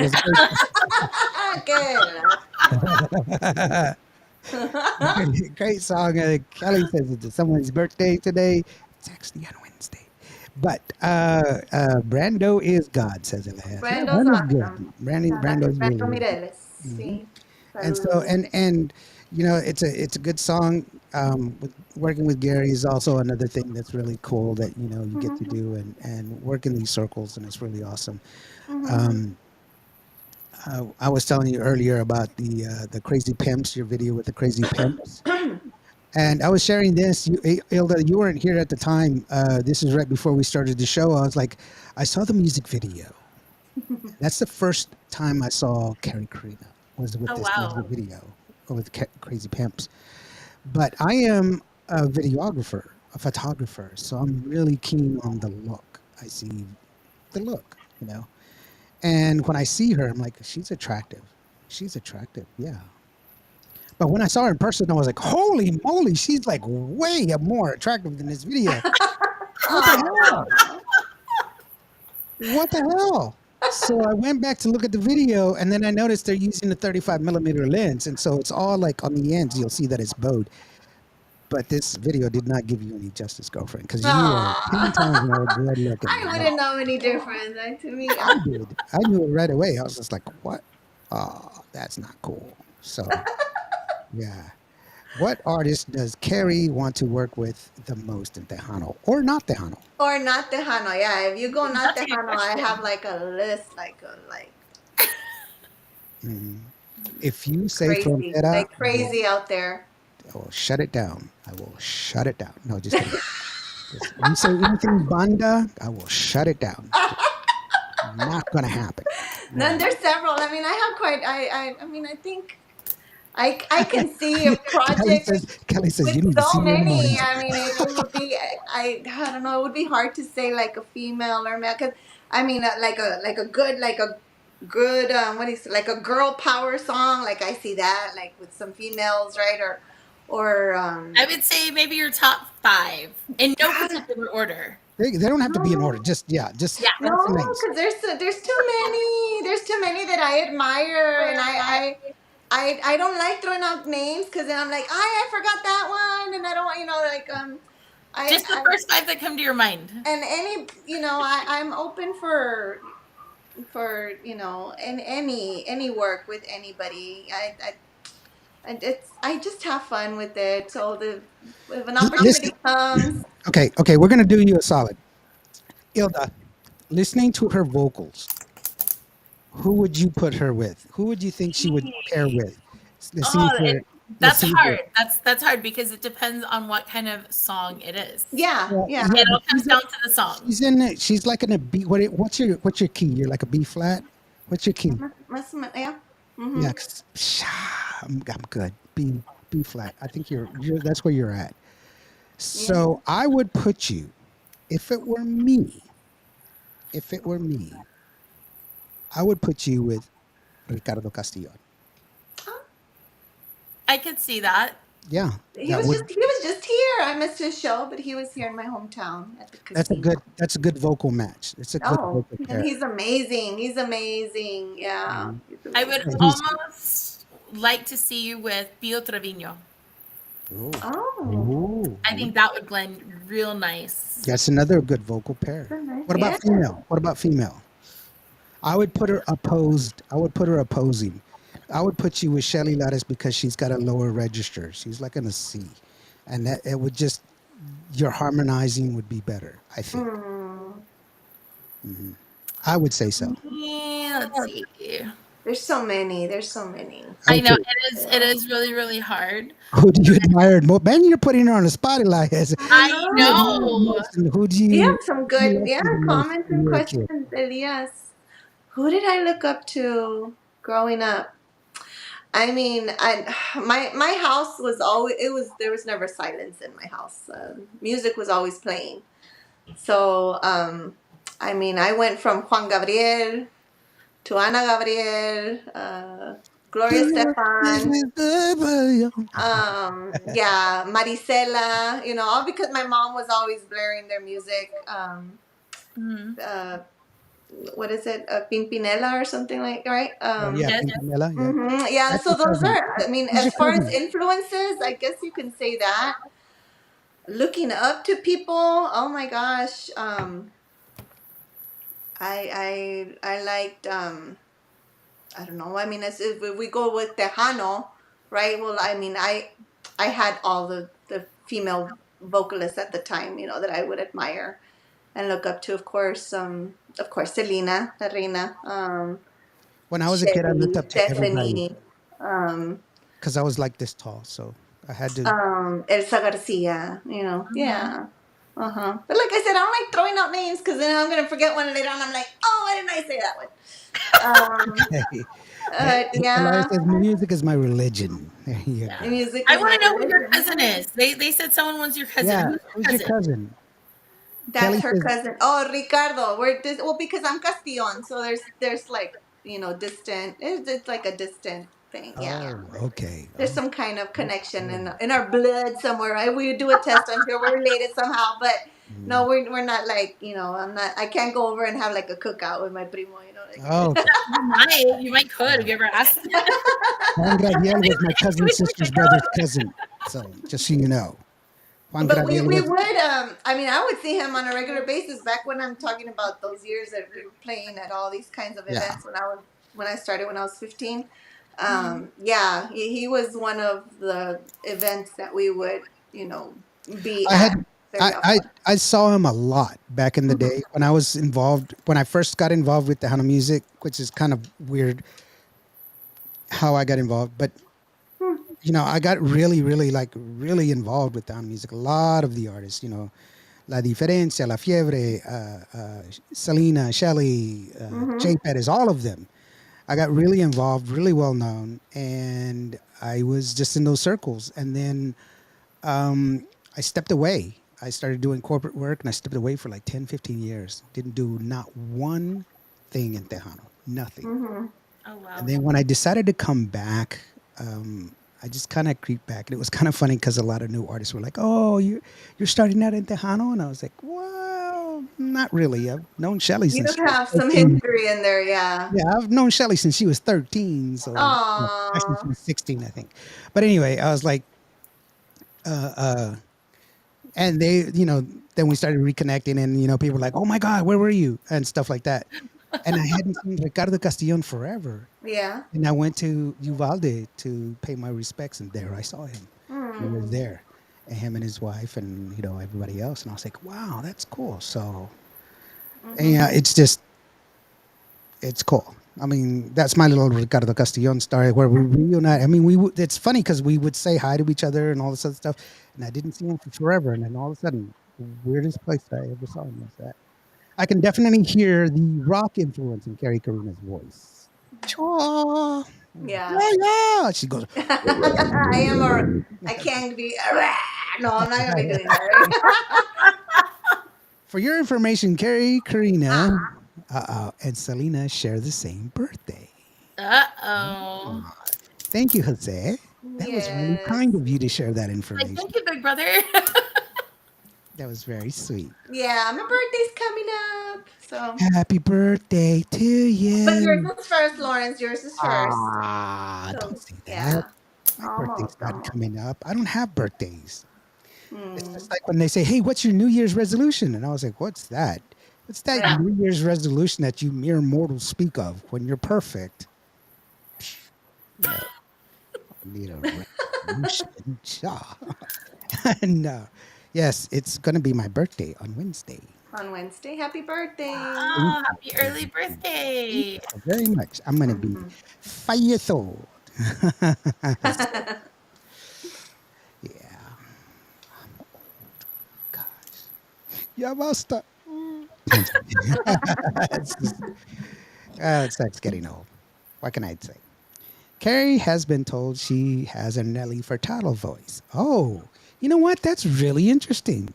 a great song. Kelly says it's someone's birthday today. It's actually on Wednesday. But Brando is God, says Elias. Yeah, Brando's Brando's good. awesome. Brando's Brando really, really good. Mireles. Hmm. Sí. And so Saludos. and you know it's a good song. Working with Gary is also another thing that's really cool that you get to do and work in these circles, and it's really awesome. Um, I was telling you earlier about the Crazy Pimps, your video with the Crazy Pimps. And I was sharing this. Ilda, you weren't here at the time. This is right before we started the show. I was like, I saw the music video. That's the first time I saw Kary Karina was with Oh, this wow. music video with Crazy Pimps. But I am a videographer, a photographer, so I'm really keen on the look. I see the look. And when I see her, I'm like, she's attractive. She's attractive, yeah. But when I saw her in person, I was like, holy moly, she's like way more attractive than this video. What the hell? What the hell? So I went back to look at the video, and then I noticed they're using a 35 millimeter lens, and so it's all like on the ends. You'll see that it's bowed. But this video did not give you any justice, girlfriend, because you are 10 times more good looking I than me. wouldn't know any difference. To me, I did. I knew it right away. I was just like, what? Oh, that's not cool. So, yeah. What artist does Kary want to work with the most in Tejano or not Tejano? or not Tejano. Yeah, if you go not That's a good Tejano, I question. have like a list, like Mhm. If you say crazy, frontera, like crazy out there. I will shut it down. I will shut it down. No, just kidding. You say anything banda, I will shut it down. Not gonna happen. Then No. there's several. I mean, I have quite. I mean, I think I can see a project Kelly says with you need to so see me in the many. mornings. I mean, it would be. I don't know. It would be hard to say like a female or male. Cause I mean, like a good what is like a girl power song. Like I see that like with some females, right? Or I would say maybe your top 5 in no God, particular order. They don't have to be in order. no. Just yeah, just Yeah. No, start from names. because there's too many. There's too many that I admire, and I don't like throwing out names because then I'm like, I forgot that one, and I don't want like Just the I first 5 that come to your mind. and any I'm open for in any work with anybody. I just have fun with it. So if an Listen, opportunity comes, okay, we're gonna do you a solid. Ilda, listening to her vocals, who would you put her with? Who would you think she would pair with? Let's see Oh, if we're let's that's see if we're hard. That's hard because it depends on what kind of song it is. yeah, yeah, yeah. yeah, It but all comes down to the song. she's like in a B what's your key? You're like a B flat? What's your key? Yeah. Yeah, Mm-hmm. 'cause, I'm good. B flat. I think you're that's where you're at. Yeah. So I would put you, if it were me, if it were me, I would put you with Ricardo Castillo. I could see that. Yeah, He that was would just he was just here. I missed his show, but he was here in my hometown at the casino. that's a good vocal match. It's a good Oh, vocal and pair. he's amazing. He's amazing. Yeah, Mhm. he's I would Yeah, amazing. he's almost like to see you with Pio Trevino. oh Oh, oh I think that would blend real nice. that's another good vocal pair. that's nice. What Yeah. about female? What about female? I would put her opposed. I would put her opposing. I would put you with Shelly Lattice because she's got a lower register. She's like in a C, and that it would just your harmonizing would be better. I think. Mm, I would say so. Yeah, let's see. there's so many. There's so many. I know Okay. it is really, really hard. Who do you admire more? Man, you're putting her on the spotlight. I I Who know. admire the know. most, and You have some who do you good, like yeah, the most comments when and you were a kid? questions, Elias. Who did I look up to growing up? I mean, my house was always there was never silence in my house. Music was always playing. So I mean, I went from Juan Gabriel to Ana Gabriel, Gloria Estefan, yeah, Marisela. You know, all because my mom was always blaring their music. Mhm. Uh, what is it, Pimpinella or something like, right? Oh yeah, Yes. Pimpinella. Yeah, Yeah, that's so your those cousin. are, I mean, Who's your as far as cousin? influences, I guess you can say that. Looking up to people, oh my gosh, I liked, I don't know, I mean, as if we go with Tejano, right? Well, I mean, I had all the female vocalists at the time, you know, that I would admire and look up to, of course, Selena, La Reina, When I was a kid, I looked Shelly, up to everybody Stephanie, um, because I was like this tall, so I had to. Elsa Garcia, you know, Mhm. yeah. Uh-huh. But like I said, I don't like throwing out names because then I'm gonna forget one later on. I'm like, oh, why didn't I say that one? Hey, Elias Yeah, says music is my religion. There you Yeah. go. music I is want my to know who your religion. cousin is. They said someone was your cousin. Yeah, Who's who's your your cousin? cousin? That's Kelly her says. cousin. Oh, Ricardo. Well, because I'm Castillon, so there's like, you know, distant. It's like a distant thing. Yeah. Oh, okay. There's Oh, some kind of connection okay. in our blood somewhere, right? We do a test. I'm sure we're related somehow, but Mm. no, we're not like, you know. I'm not. I can't go over and have like a cookout with my primo. You know, Oh, okay. You might could. Have you ever asked? Juan Graviel was my cousin's sister's brother's cousin. So just so you know, Juan but Graviel we was. would. I mean, I would see him on a regular basis back when I'm talking about those years that we were playing at all these kinds of Yeah, events when I started when I was 15. Yeah, he was one of the events that we would, you know, be I at had. very often. I saw him a lot back in the Mhm. day when I was involved when I first got involved with Tejano music, which is kind of weird how I got involved, but I got really like really involved with Tejano music. A lot of the artists, La Diferencia, La Fiebre, Selena, Shelly, Mhm. Jay Pettis, all of them. I got really involved, really well known, and I was just in those circles. And then I stepped away. I started doing corporate work, and I stepped away for like 10, 15 years. Didn't do not one thing in Tejano, nothing. Mhm. Oh And wow. then when I decided to come back, I just kind of creeped back, and it was kind of funny because a lot of new artists were like, "Oh, you're starting out in Tejano," and I was like, "Well, not really. I've known Shelly You since she was have some 13. history in there, yeah. Yeah, I've known Shelly since she was 13. So no, actually, she Aww. was 16, I think. But anyway, I was like, uh, uh, and then we started reconnecting, and people were like, "Oh my God, where were you?" and stuff like that. And I hadn't seen Ricardo Castillon forever. Yeah. And I went to Uvalde to pay my respects, and there I saw him. He was Hmm. there, and him and his wife, and everybody else. And I was like, "Wow, that's cool." So, and, Mhm. yeah, it's cool. I mean, that's my little Ricardo Castillon story where we reunite. I mean, it's funny because we would say hi to each other and all this other stuff, and I didn't see him for forever, and then all of a sudden, the weirdest place I ever saw him was that. I can definitely hear the rock influence in Kary Karina's voice. Chua. Yeah. Yeah, yeah. She goes, I can't be. No, I'm not gonna be doing that. Right? for your information, Kary Karina Ah. and Selena share the same birthday. Uh oh. Thank you, Jose. That was really kind Yes. of you to share that Like, information. thank you, big brother. That was very sweet. Yeah, my birthday's coming up. So, Happy birthday to but yours you. is first, Lawrence. Yours is first. Don't So, say that. yeah. My birthday's Almost, not almost. coming up. I don't have birthdays. It's Hmm. just like when they say, "Hey, what's your New Year's resolution?" And I was like, "What's that? What's that Yeah. New Year's resolution that you mere mortals speak of when you're perfect?" No, I don't need a resolution. Shaw. And yes, it's going to be my birthday on Wednesday. On Wednesday. Happy birthday. Thank Oh, happy you. early Thank birthday. you so very much. I'm going to be Mhm. 5 years old. So, yeah. I'm old. Gosh. Yeah, basta. it's, just, it's getting old. What can I say? Carrie has been told she has a Nelly Furtado voice. Oh, you know what? That's really interesting.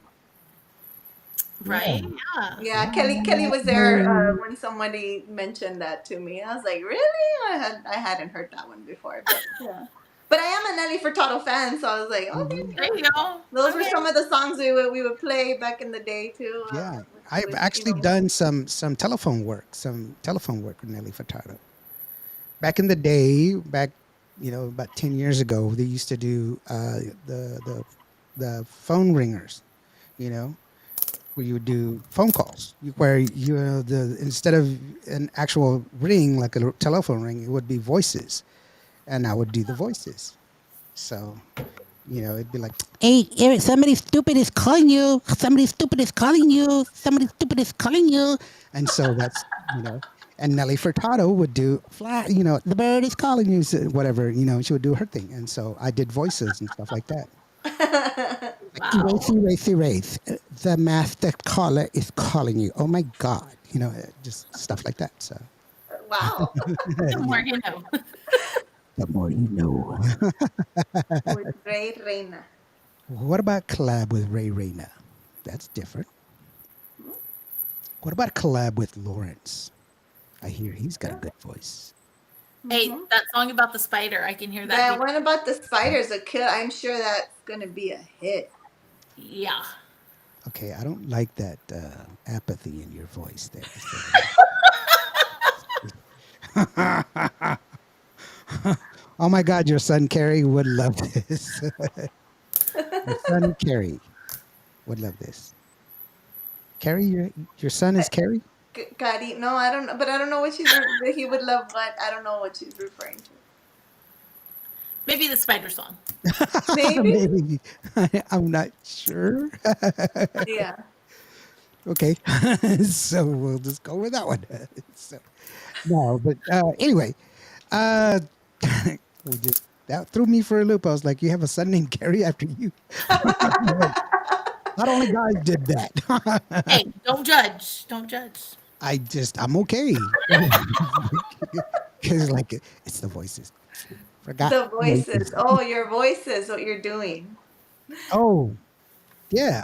Yeah. Right? Yeah. Yeah, Kelly was there when somebody mentioned that to me. I was like, really? I hadn't heard that one before, but yeah. But I am a Nelly Furtado fan, so I was like, okay, There yeah. you go. Those were Okay. some of the songs we would play back in the day too. Yeah, I've With actually done some telephone work with Nelly Furtado. Back in the day, back about 10 years ago, they used to do the the phone ringers. You know, where you would do phone calls, where the instead of an actual ring like a telephone ring, it would be voices, and I would do the voices. So it'd be like, "Hey, Eric, somebody stupid is calling you. Somebody stupid is calling you. Somebody stupid is calling you." And so that's, and Nelly Furtado would do flat, the bird is calling you, so whatever, she would do her thing. And so I did voices and stuff like that. Like, Wow. erase, erase. The master caller is calling you. Oh my God. Just stuff like that. So, wow, The more yeah, you know. the more you know. with Ray Reina. What about collab with Ray Reyna? That's different. What about collab with Lawrence? I hear he's got a good voice. Hey, Mm-hmm. that song about the spider, I can hear that That deep. one about the spiders, a kill. I'm sure that's gonna be a hit. Yeah. Okay, I don't like that apathy in your voice there. So, oh my God, your son Kary would love this. Your son Kary would love this. Kary, your son is Kary? Kari, no, I don't know, but I don't know what he would love what. I don't know what she's referring to. Maybe the spider song. Maybe. Maybe. I'm not sure. Yeah. Okay. So we'll just go with that one. So, no, but anyway, uh, we just that threw me for a loop. I was like, "You have a son named Kary after you." Not only guys did that. Hey, don't judge. Don't judge. I'm okay because like it's the voices. Forgot The voices. voices. Oh, your voices. What you're doing. Oh yeah,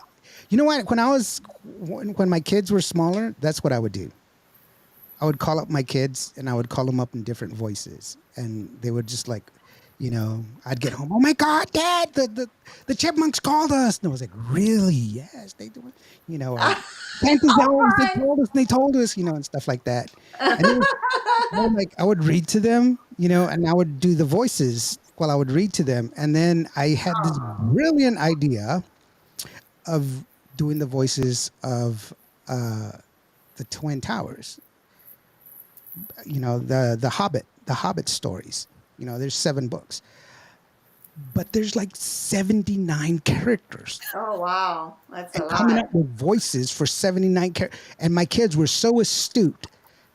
you know what? When my kids were smaller, that's what I would do. I would call up my kids and I would call them up in different voices, and they would just like, I'd get home. Oh my God, Dad, the chipmunks called us, and I was like, really? Yes, they do it. Or Santa's Come elves, they on. told us, and stuff like that. And it was, I would read to them, and I would do the voices while I would read to them, and then I had this brilliant idea of doing the voices of the Twin Towers. The Hobbit stories. There's 7 books, but there's like 79 characters, Oh wow, that's a and coming lot. up with voices for 79 characters. And my kids were so astute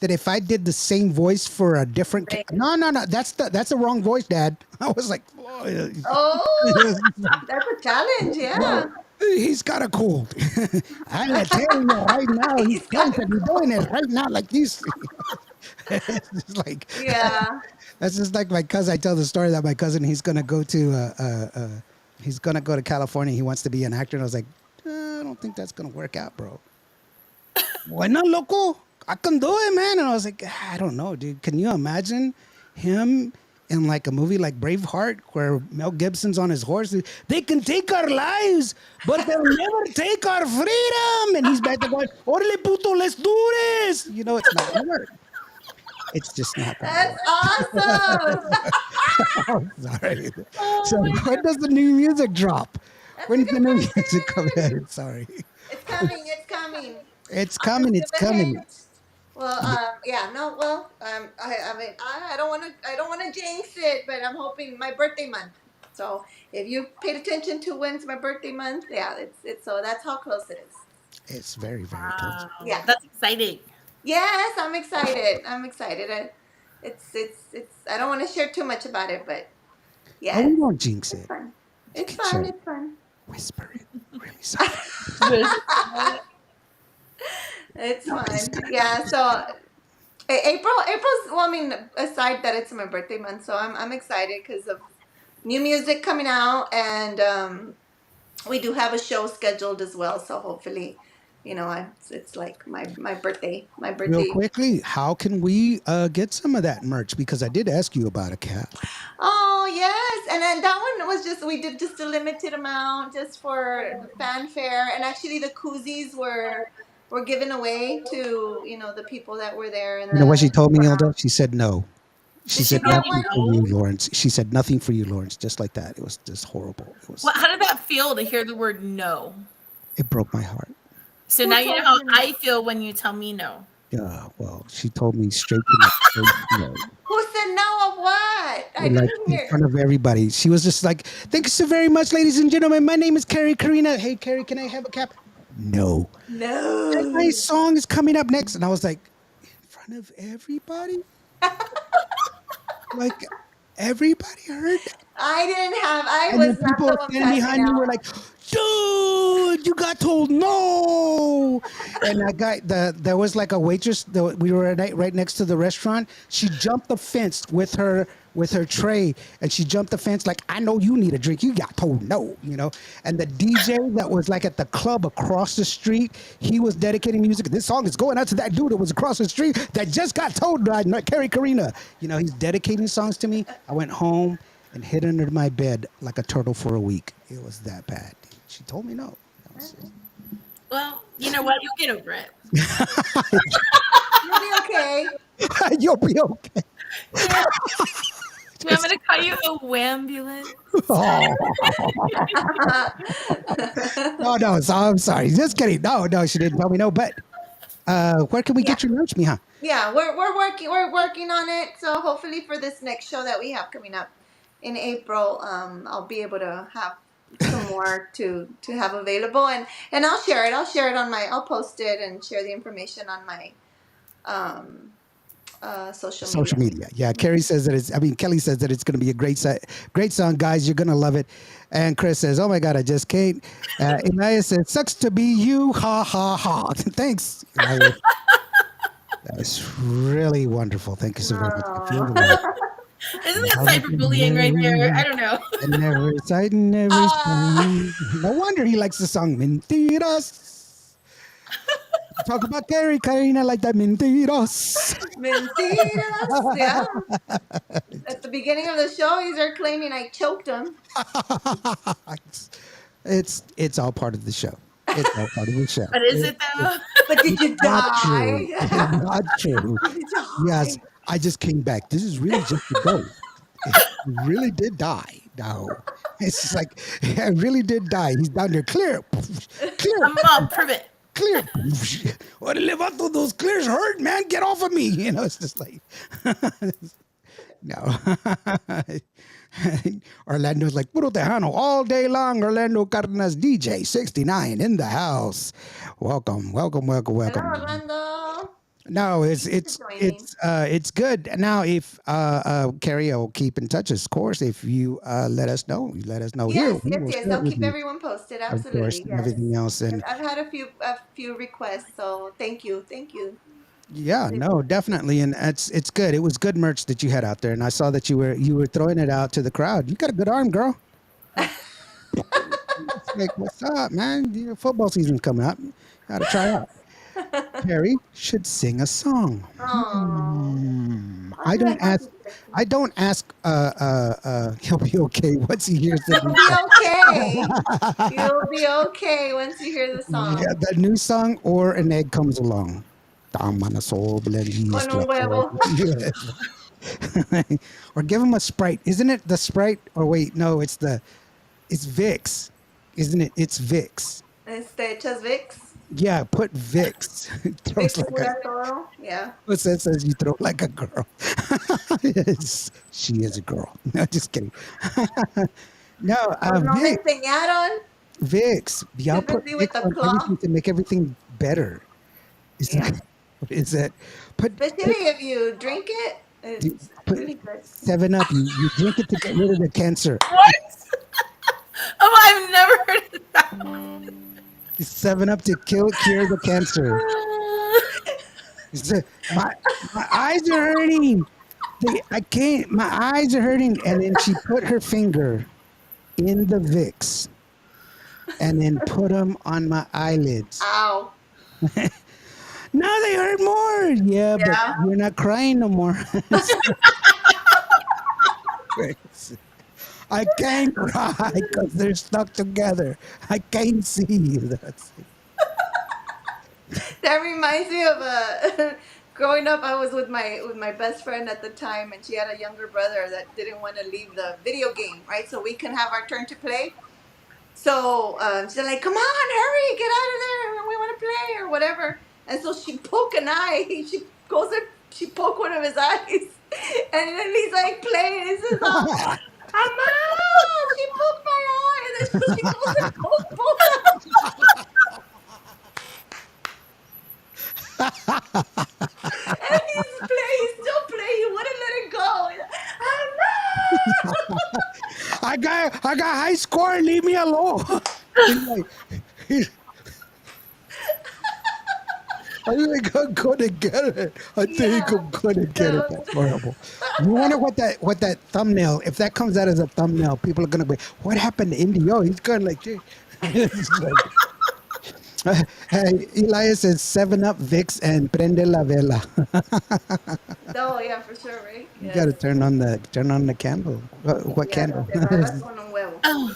that if I did the same voice for a different Right. no, that's the wrong voice, Dad. I was like, "Oh, Oh, that's a challenge. Yeah. he's got a cold." I'm gonna tell you right now, he's He's going got to a be doing cold. it right now like this. It's just like Yeah. that's just like my cousin. I tell the story that my cousin, he's gonna go to California. He wants to be an actor, and I was like, I don't think that's gonna work out, bro. Bueno, loco, I can do it, man. And I was like, I don't know, dude. Can you imagine him in like a movie like Braveheart, where Mel Gibson's on his horse. They can take our lives, but they'll never take our freedom. And he's back there going, "Orale puto, let's do this." You know, it's not gonna work. It's just not gonna That's work. awesome. Oh, sorry. Oh So my when does the new music drop? That's a When's the good new music come question. out? Sorry. It's coming. It's coming. It's I'll just coming. give It's a coming. hint. Well, yeah, no, well, I mean, I don't want to, I don't want to jinx it, but I'm hoping my birthday month. So if you paid attention to when's my birthday month, yeah, it's so that's how close it is. It's very, very close. wow, Yeah. that's exciting. Yes, I'm excited. I'm excited. It's. I don't want to share too much about it, but Oh, yeah, we won't jinx it's it. fun. You It's can share fun. it. It's fun. Whisper it really softly. Whisper. It's No, it's fun. gonna know. Yeah. So April's. Well, I mean, aside that it's my birthday month, so I'm excited because of new music coming out, and we do have a show scheduled as well. So hopefully, it's like my birthday. My Real birthday. quickly, how can we get some of that merch? Because I did ask you about a cap. Oh yes, and then that one was just we did just a limited amount just for the fanfare, and actually the koozies were given away to the people that were there in You know what she the told me, Hilda? crowd. She said no. She Did you said get nothing one? for No. you, Lawrence. She said nothing for you, Lawrence. Just like that. It was just horrible. It was. How did that feel to hear the word no? It broke my heart. So now Who you know told how you I no? feel when you tell me no. Yeah. Well, she told me straight to my face. No. Who said no of what? I Like didn't in hear. front of everybody. She was just like, "Thank you so very much, ladies and gentlemen. My name is Kary Karina. Hey, Kary, can I have a cap?" No. And my No. song is coming up next, and I was like, "In front of everybody? Like everybody heard that?" I didn't have. I And then was not people the one standing passing behind me were out. like, "Dude, you got told no." And that guy, there was like a waitress. We were right next to the restaurant. She jumped the fence with her tray, and she jumped the fence like, "I know you need a drink. You got told no," you know. And the DJ that was like at the club across the street, he was dedicating music. This song is going out to that dude that was across the street that just got told by Kary Karina. You know, he's dedicating songs to me. I went home and hid under my bed like a turtle for a week. It was that bad. She told me no. That was it. Well, you know what? You'll get over it. You'll be okay. You'll be okay. You know, I'm going to call you a wambulance. Oh, no. So I'm sorry. Just kidding. No, she didn't tell me no. But where can we Yeah. get your merch, Mija? Yeah, we're working on it. So hopefully for this next show that we have coming up in April, I'll be able to have some more to have available, and I'll share it. I'll post it and share the information on my um social media. Social media. Yeah, Kary says that Kelly says that it's going to be a great song, guys. You're going to love it. And Chris says, "Oh my God, I just can't." Elias says, "Sucks to be you." Ha ha ha. Thanks, Elias. That's really wonderful. Thank you so very much. I feel the love. Oh. Isn't that cyberbullying right there? I don't know. And every sight and every Ah, sound. No wonder he likes the song Mentiras. Talk about Kary Karina like that Mentiras. mentiras. Yeah. At the beginning of the show, he's are claiming I choked him. It's all part of the show. It's all part of the show. But is it though? But did you Not true. die? Not true. Did you Yes, die? I just came back. This is really just a ghost. He really did die. No. It's just like, I really did die. He's down there. Clear. Clear. I'll prove it. Clear. What to live up to those clears hurt, man. Get off of me. You know, it's just like, no. Orlando's like, Puro Tejano all day long. Orlando Cardenas DJ 69 in the house. Welcome. Hello, Welcome. Orlando. No, it's Thanks it's for joining. it's good. Now, if Kary will keep in touch, of course. If you let us know, here. Yes, We yes, will yes. share it I'll with keep you, everyone posted. of course, Absolutely, and yes. everything else. And I've had a few requests, so thank you, thank you. yeah, no, definitely, and it's good. It was good merch that you had out there, and I saw that you were throwing it out to the crowd. You got a good arm, girl. It's like, what's up, man? Your football season's coming up. Got to try out. Kary should sing a song. Oh, Hmm. I'll I don't ask. I don't ask. He'll be okay once he hears the You'll new be song. okay. You'll be okay once you hear the Yeah, song. the new song or an egg comes along. Tama na sob, and he's Con un like, oh, huevo. yes. Or give him a Sprite. Isn't it the Sprite? Or wait, no, it's Vicks, isn't it? It's Vicks. Echas Vicks. Yeah, put Vicks. It throws Vicks like a. cura todo. Yeah. What's that says? You throw like a girl. Yes, she is a girl. No, just kidding. No, Pues no me Vicks. enseñaron. Vicks. Y'all Too put busy with Vicks the on claw. everything to make everything better. Is Yeah. that? What is that? Put Especially if you drink it, you it's put really good. 7 Up. You drink it to get rid of the cancer. What? Oh, I've never heard of that. 7 Up to cure the cancer. It's a- my my eyes are hurting. I can't. My eyes are hurting. And then she put her finger in the Vicks and then put them on my eyelids. Ow. Now they hurt more. Yeah, but Yeah. you're not crying no more. I can't cry because they're stuck together. I can't see. That's That reminds me of growing up. I was with my best friend at the time, and she had a younger brother that didn't want to leave the video game, right? So we can have our turn to play. So she's like, "Come on, hurry, get out of there! We want to play or whatever." And so she poke an eye. She goes and she poke one of his eyes, and then he's like playing. He says, "Mama, she poked my eye," and then so she goes and poke both of them. And he's still playing. He wouldn't let it go. Mama. I got high score. Leave me alone. He's like, he's, I think I'm gonna get it. I think Yeah. I'm gonna get it. So, That's horrible. You wonder what that thumbnail, if that comes out as a thumbnail, people are gonna be, what happened to Indy? Oh, he's going like this. It's like, hey, Elias says 7 Up, Vicks, and prende la vela. oh yeah, for sure, right? You Yes. gotta turn on the candle. What Yeah. candle? Te balas con un huevo. Oh,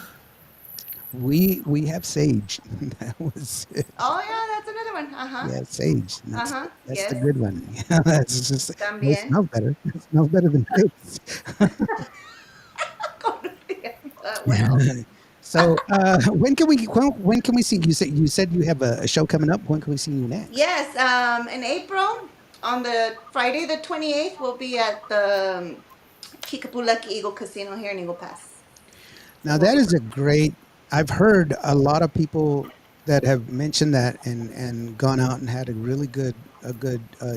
We have sage. That was it. Oh yeah, that's another one. Uh huh. Yeah, sage. Uh-huh, That's the yes. good one. That's just it También. smells better. It smells better than Vicks. Well, So when can we see you? Said you have a show coming up. When can we see you next? yes. In April, on the Friday the 28th, we'll be at the Kickapoo Lucky Eagle Casino here in Eagle Pass. Now that is a great. I've heard a lot of people that have mentioned that and gone out and had a good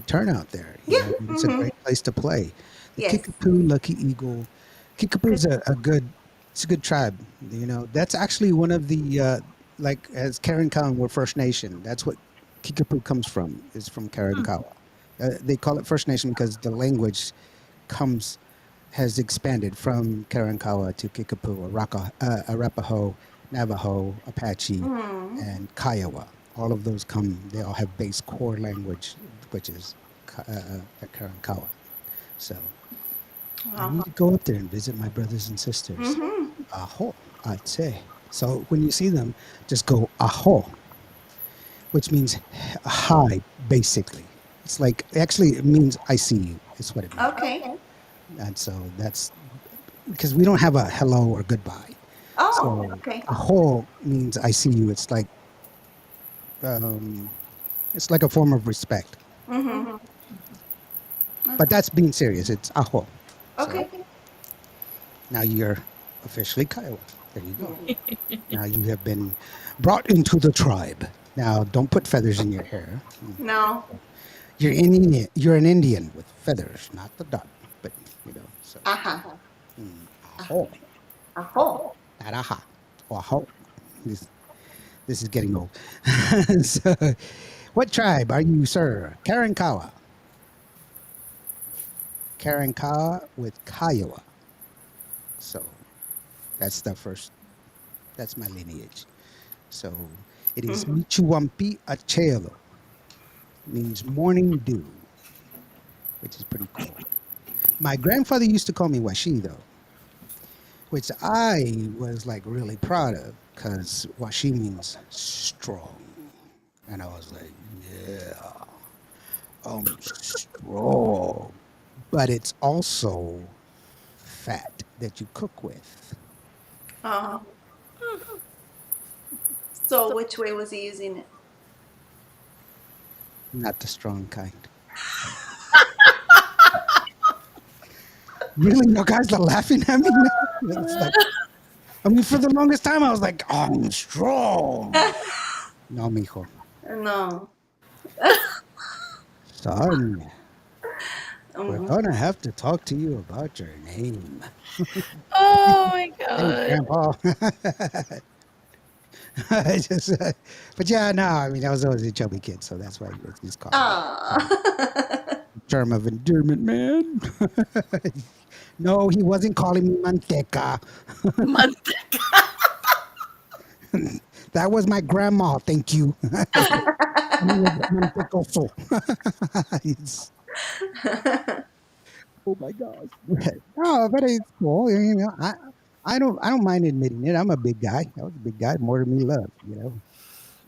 turnout there. You Yeah. know, it's a great place to play. The Yes. Kickapoo Lucky Eagle. Kickapoo is a good. It's a good tribe. You know, that's actually one of the like as Karankawa, we're First Nation. That's what Kickapoo comes from. Is from Karankawa. They call it First Nation because the language comes has expanded from Karankawa to Kickapoo, Arapaho, Navajo, Apache, and Kiowa. All of those come. They all have base core language, which is Karankawa. So I need to go up there and visit my brothers and sisters. Aho, I'd say. So when you see them, just go aho, which means hi, basically. It's like, actually, it means I see you. It's what it means. Okay. And so that's because we don't have a hello or goodbye. Oh, So okay. aho means I see you. It's like a form of respect. But that's being serious. It's aho. Okay. Now you're officially Kiowa. There you go. Now you have been brought into the tribe. Now don't put feathers in your hair. No. You're Indian. You're an Indian with feathers, not the dot. But you know. So Uh-huh. aho, Aho. not aha, or aho. This is getting old. So, what tribe are you, sir? Karankawa. Karankawa with Kiowa. So that's the first. That's my lineage. So it is Michuampi Achelo, means morning dew, which is pretty cool. My grandfather used to call me Washi though, which I was like really proud of because Washi means strong. And I was like, yeah, I'm strong. But it's also fat that you cook with, Uh, so which way was he using it? not the strong kind. Really? You guys are laughing at me now? It's like, I mean, for the longest time, I was like, I'm strong. No, mijo. No. Son, we're Mhm. gonna have to talk to you about your name. Oh my Hey, god. Grandpa. I just, but yeah, no, I mean, I was always a chubby kid, so that's why he was just calling me. So, Ah. term of endearment, man. No, he wasn't calling me manteca. Month. That was my grandma. Thank you. He was mantecoso. It's- oh my gosh. No, but it's cool. You know, I don't mind admitting it. I'm a big guy. I was a big guy. More than me love. You know,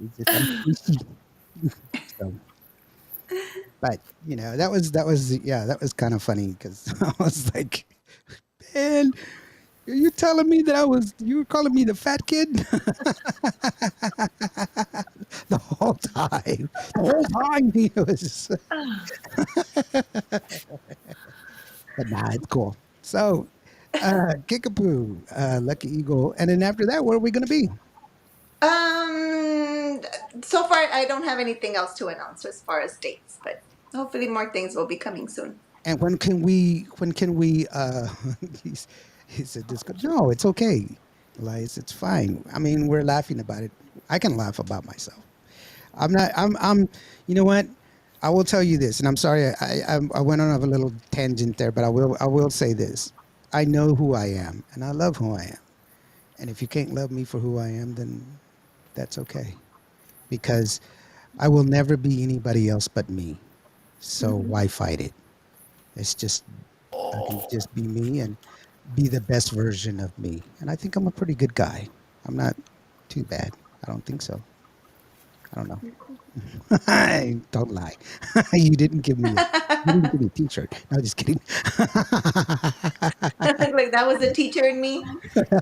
it's just I'm squishy. So, but that was yeah, that was kind of funny because I was like, man, are you telling me that you were calling me the fat kid the whole time? The whole time he was, but nah, it's cool. So, Kickapoo, Lucky Eagle, and then after that, where are we gonna be? um, so far I don't have anything else to announce as far as dates, but hopefully more things will be coming soon. And when can we? When can we? He's, he said, "This no, it's okay, Elias. It's fine. I mean, we're laughing about it. I can laugh about myself. I'm not. I'm. You know what? I will tell you this, and I'm sorry. I went on a little tangent there, but I will say this. I know who I am, and I love who I am. And if you can't love me for who I am, then that's okay, because I will never be anybody else but me. So Mhm. why fight it? It's just I can just be me and be the best version of me. And I think I'm a pretty good guy. I'm not too bad. I don't think so. I don't know. Don't lie. You didn't give me a you didn't give me a t-shirt. No, just kidding. Like that was the teacher in me.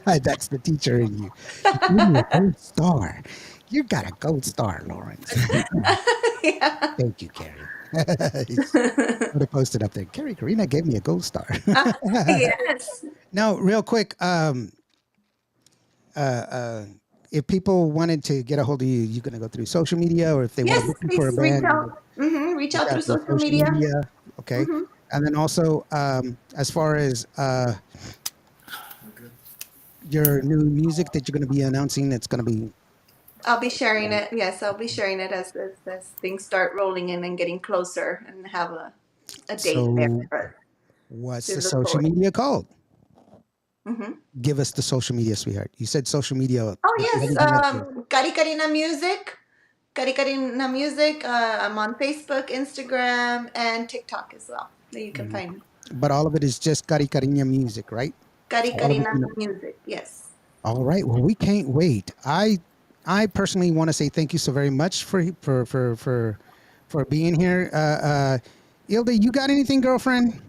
That's the teacher in you. You gave me a gold star. You got a gold star, Lawrence. Yeah. Thank you, Carrie. Would have posted up there. Kary Karina gave me a gold star. Yes. Now, real quick, uh, uh, if people wanted to get a hold of you, you're gonna go through social media, or if they want to Yes, book you for a please reach band, you out. Reach reach out through out through social social media. media. Okay, hmm and then also as far as your new music that you're gonna be announcing, it's gonna be I'll be sharing it. Yes, I'll be sharing it as things start rolling in and getting closer and have a date there so. for What's to the look social forward. media called? hmm Give us the social media, sweetheart. You said social media. Oh yes, Everything else there. Kary Karina Music. Kary Karina Music. I'm on Facebook, Instagram, and TikTok as well. That you can Mhm. find me. But all of it is just Kary Karina music, right? Kary All of it. Karina Music. Yes. All right. Well, we can't wait. I personally want to say thank you so very much for being here. Ilda, you got anything, girlfriend?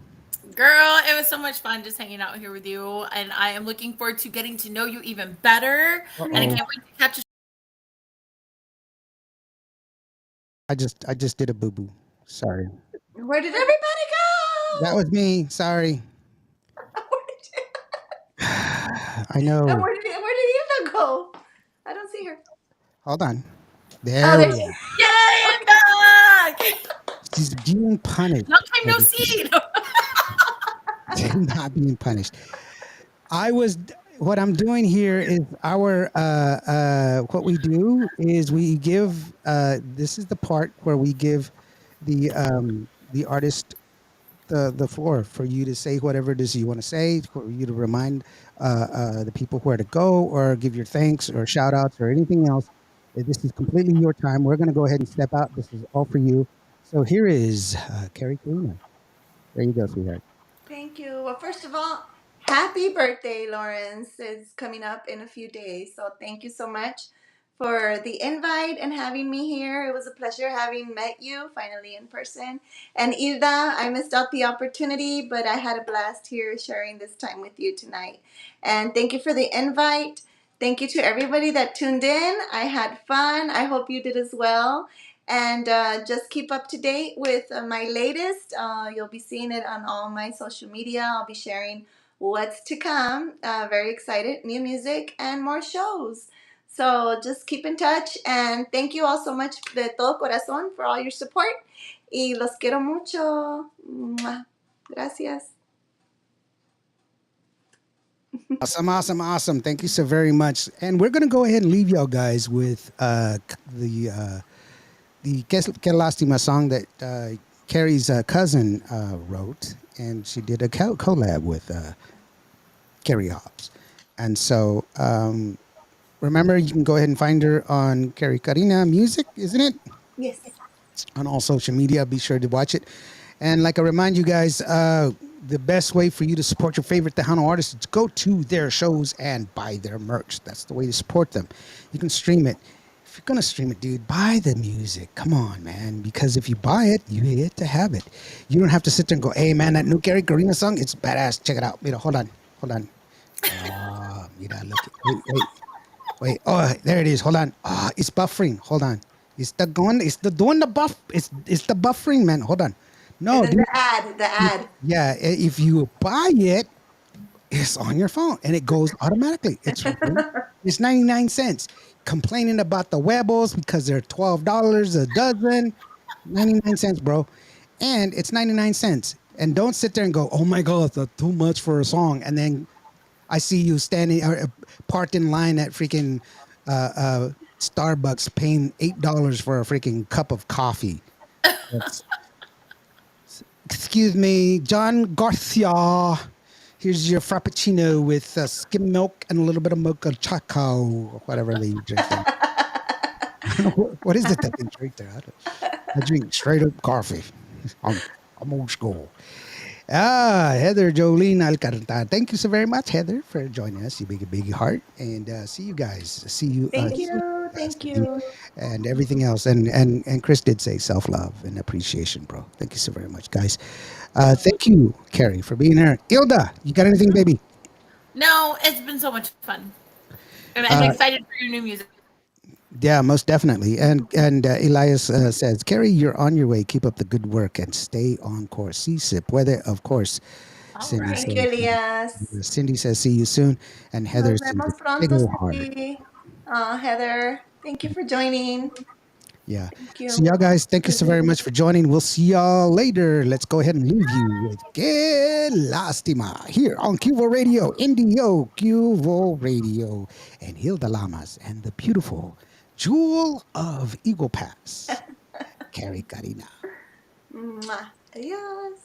Girl, it was so much fun just hanging out here with you. And I am looking forward to getting to know you even better. Uh And I oh. can't wait to catch a I just did a boo boo. Sorry. Where did everybody That go? was me. Sorry. Where did you, I know. where did Eva go? I don't see her. Hold on. Oh, There there we she are. Yay, I'm back! She's being punished. Long time No, no just kidding. see. Not being punished. I was what I'm doing here is our what we do is we give this is the part where we give the artist the floor for you to say whatever it is you want to say, for you to remind the people where to go, or give your thanks or shout outs or anything else. This is completely your time. We're going to go ahead and step out. This is all for you. So here is Kary Karina. There you go, sweetheart. Thank Thank you. Well, first of all, happy birthday, Lawrence. It's coming up in a few days. So thank you so much for the invite and having me here. It was a pleasure having met you finally in person. And Hilda, I missed out the opportunity, but I had a blast here sharing this time with you tonight. And thank you for the invite. Thank you to everybody that tuned in. I had fun. I hope you did as well. And just keep up to date with my latest. You'll be seeing it on all my social media. I'll be sharing what's to come. Very excited. New music and more shows. So just keep in touch. And thank you all so much de todo corazón for all your support. Y los quiero mucho. Mwah. Gracias. Awesome, awesome, awesome. Thank you so very much. And we're gonna go ahead and leave y'all guys with the Que Lastima song that Kary's cousin wrote, and she did a collab with Kary Hobbs. And so remember, you can go ahead and find her on Kary Karina Music, isn't it? Yes. On all social media. Be sure to watch it. And like I remind you guys, the best way for you to support your favorite Tejano artists is to go to their shows and buy their merch. That's the way to support them. You can stream it. If you're going to stream it, dude, buy the music. Come on, man. Because if you buy it, you get to have it. You don't have to sit there and go, hey, man, that new Kary Karina song, it's badass. Check it out. Mira, hold on. Mira, look. Wait. Oh, there it is. Hold on. It's buffering. Hold on. It's doing the buff. It's the buffering, man. Hold on. No, And then dude. the ad. Yeah, if you buy it, it's on your phone and it goes automatically. It's 99 cents. Complaining about the Webbles because they're $12 a dozen. 99 cents, bro. And it's 99 cents. And don't sit there and go, oh my God, that's too much for a song. And then I see you standing parked in line at freaking Starbucks paying $8 for a freaking cup of coffee. Excuse me, John Garcia. Here's your frappuccino with skim milk and a little bit of mocha choco, or whatever they drink. What is it that they drink there? I drink straight up coffee. I'm old school. Heather Jolene Alcarta. Thank you so very much, Heather, for joining us. You big heart. And see you guys. See you. Thank you. Thank you. And everything else. And Chris did say self-love and appreciation, bro. Thank you so very much, guys. Thank you, Kary, for being here. Hilda, you got anything, baby? No, it's been so much fun. And I'm excited for your new music. Yeah, most definitely. And Elias says, Kary, you're on your way. Keep up the good work and stay on course. Si se puede, of course. Cindy Thank you, Elias. Cindy says, see you soon. And Heather Nos sends vemos a big pronto, old heart. Cindy. Heather, thank you for joining. Yeah. Thank you. So y'all guys, thank you so very much for joining. We'll see y'all later. Let's go ahead and leave you with Que Lastima here on Cuvo Radio, Indio Cuvo Radio, and Hilda Lamas and the beautiful Jewel of Eagle Pass, Kary Karina. Mwah. Adios.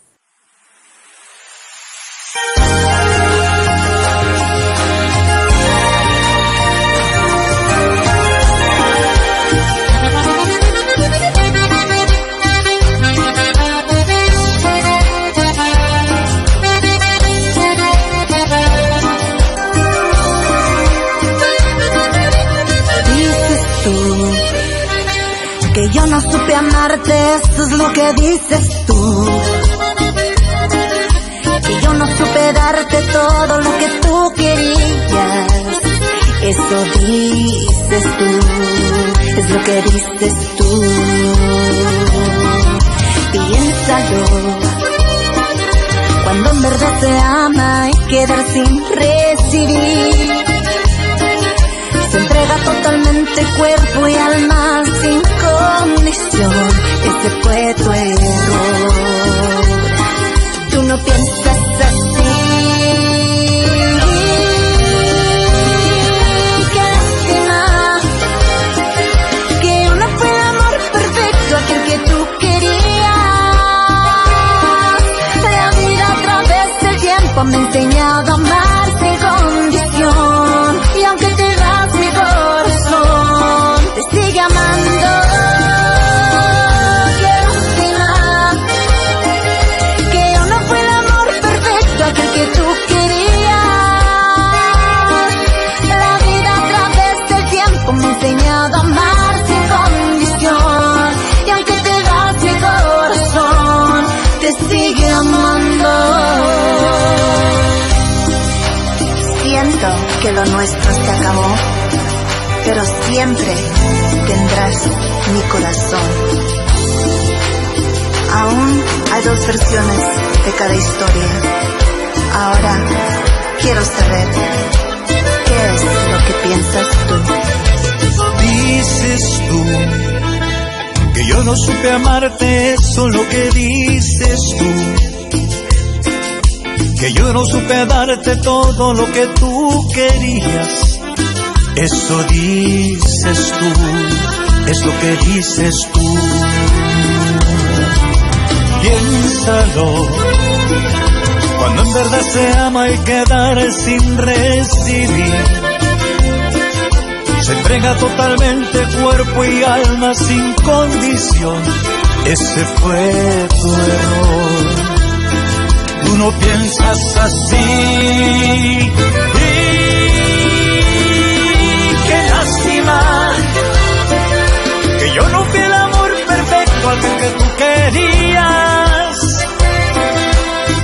Que yo no supe amarte, eso es lo que dices tú. Que yo no supe darte todo lo que tú querías, eso dices tú, es lo que dices tú. Piénsalo, cuando en verdad se ama hay que dar sin recibir. Se entrega totalmente cuerpo y alma sin condición. Ese fue tu error. Tú no piensas así. Qué lástima que yo no fui el amor perfecto, aquel que tú querías. La vida a través del tiempo me ha enseñado a amar sin condición. Y aunque te vas, mi corazón te sigue amando. Qué lástima que yo no fui el amor perfecto, siento que lo nuestro se acabó, pero siempre tendrás mi corazón. Aún hay dos versiones de cada historia. Ahora quiero saber qué es lo que piensas tú. Dices tú que yo no supe amarte, eso es lo que dices tú. Que yo no supe darte todo lo que tú querías. Eso dices tú, es lo que dices tú. Piénsalo, cuando en verdad se ama hay que dar sin recibir. Se entrega totalmente cuerpo y alma sin condición. Ese fue tu error. Tú no piensas así. Y qué lástima que yo no fui el amor perfecto al que tú querías.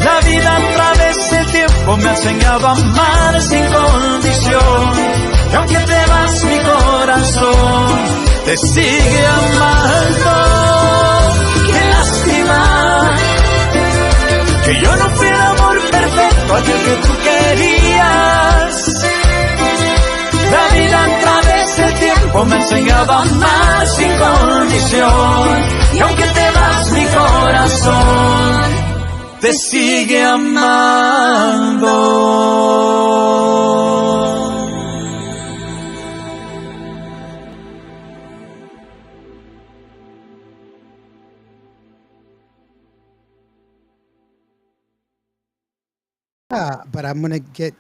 La vida a través del tiempo me ha enseñado a amar sin condición. Y aunque te vas, mi corazón te sigue amando. Qué lástima que yo no fui el amor perfecto, aquel que tú querías. La vida a través del tiempo me ha enseñado a amar sin condición. Y aunque te vas, mi corazón te sigue amando. But I'm gonna get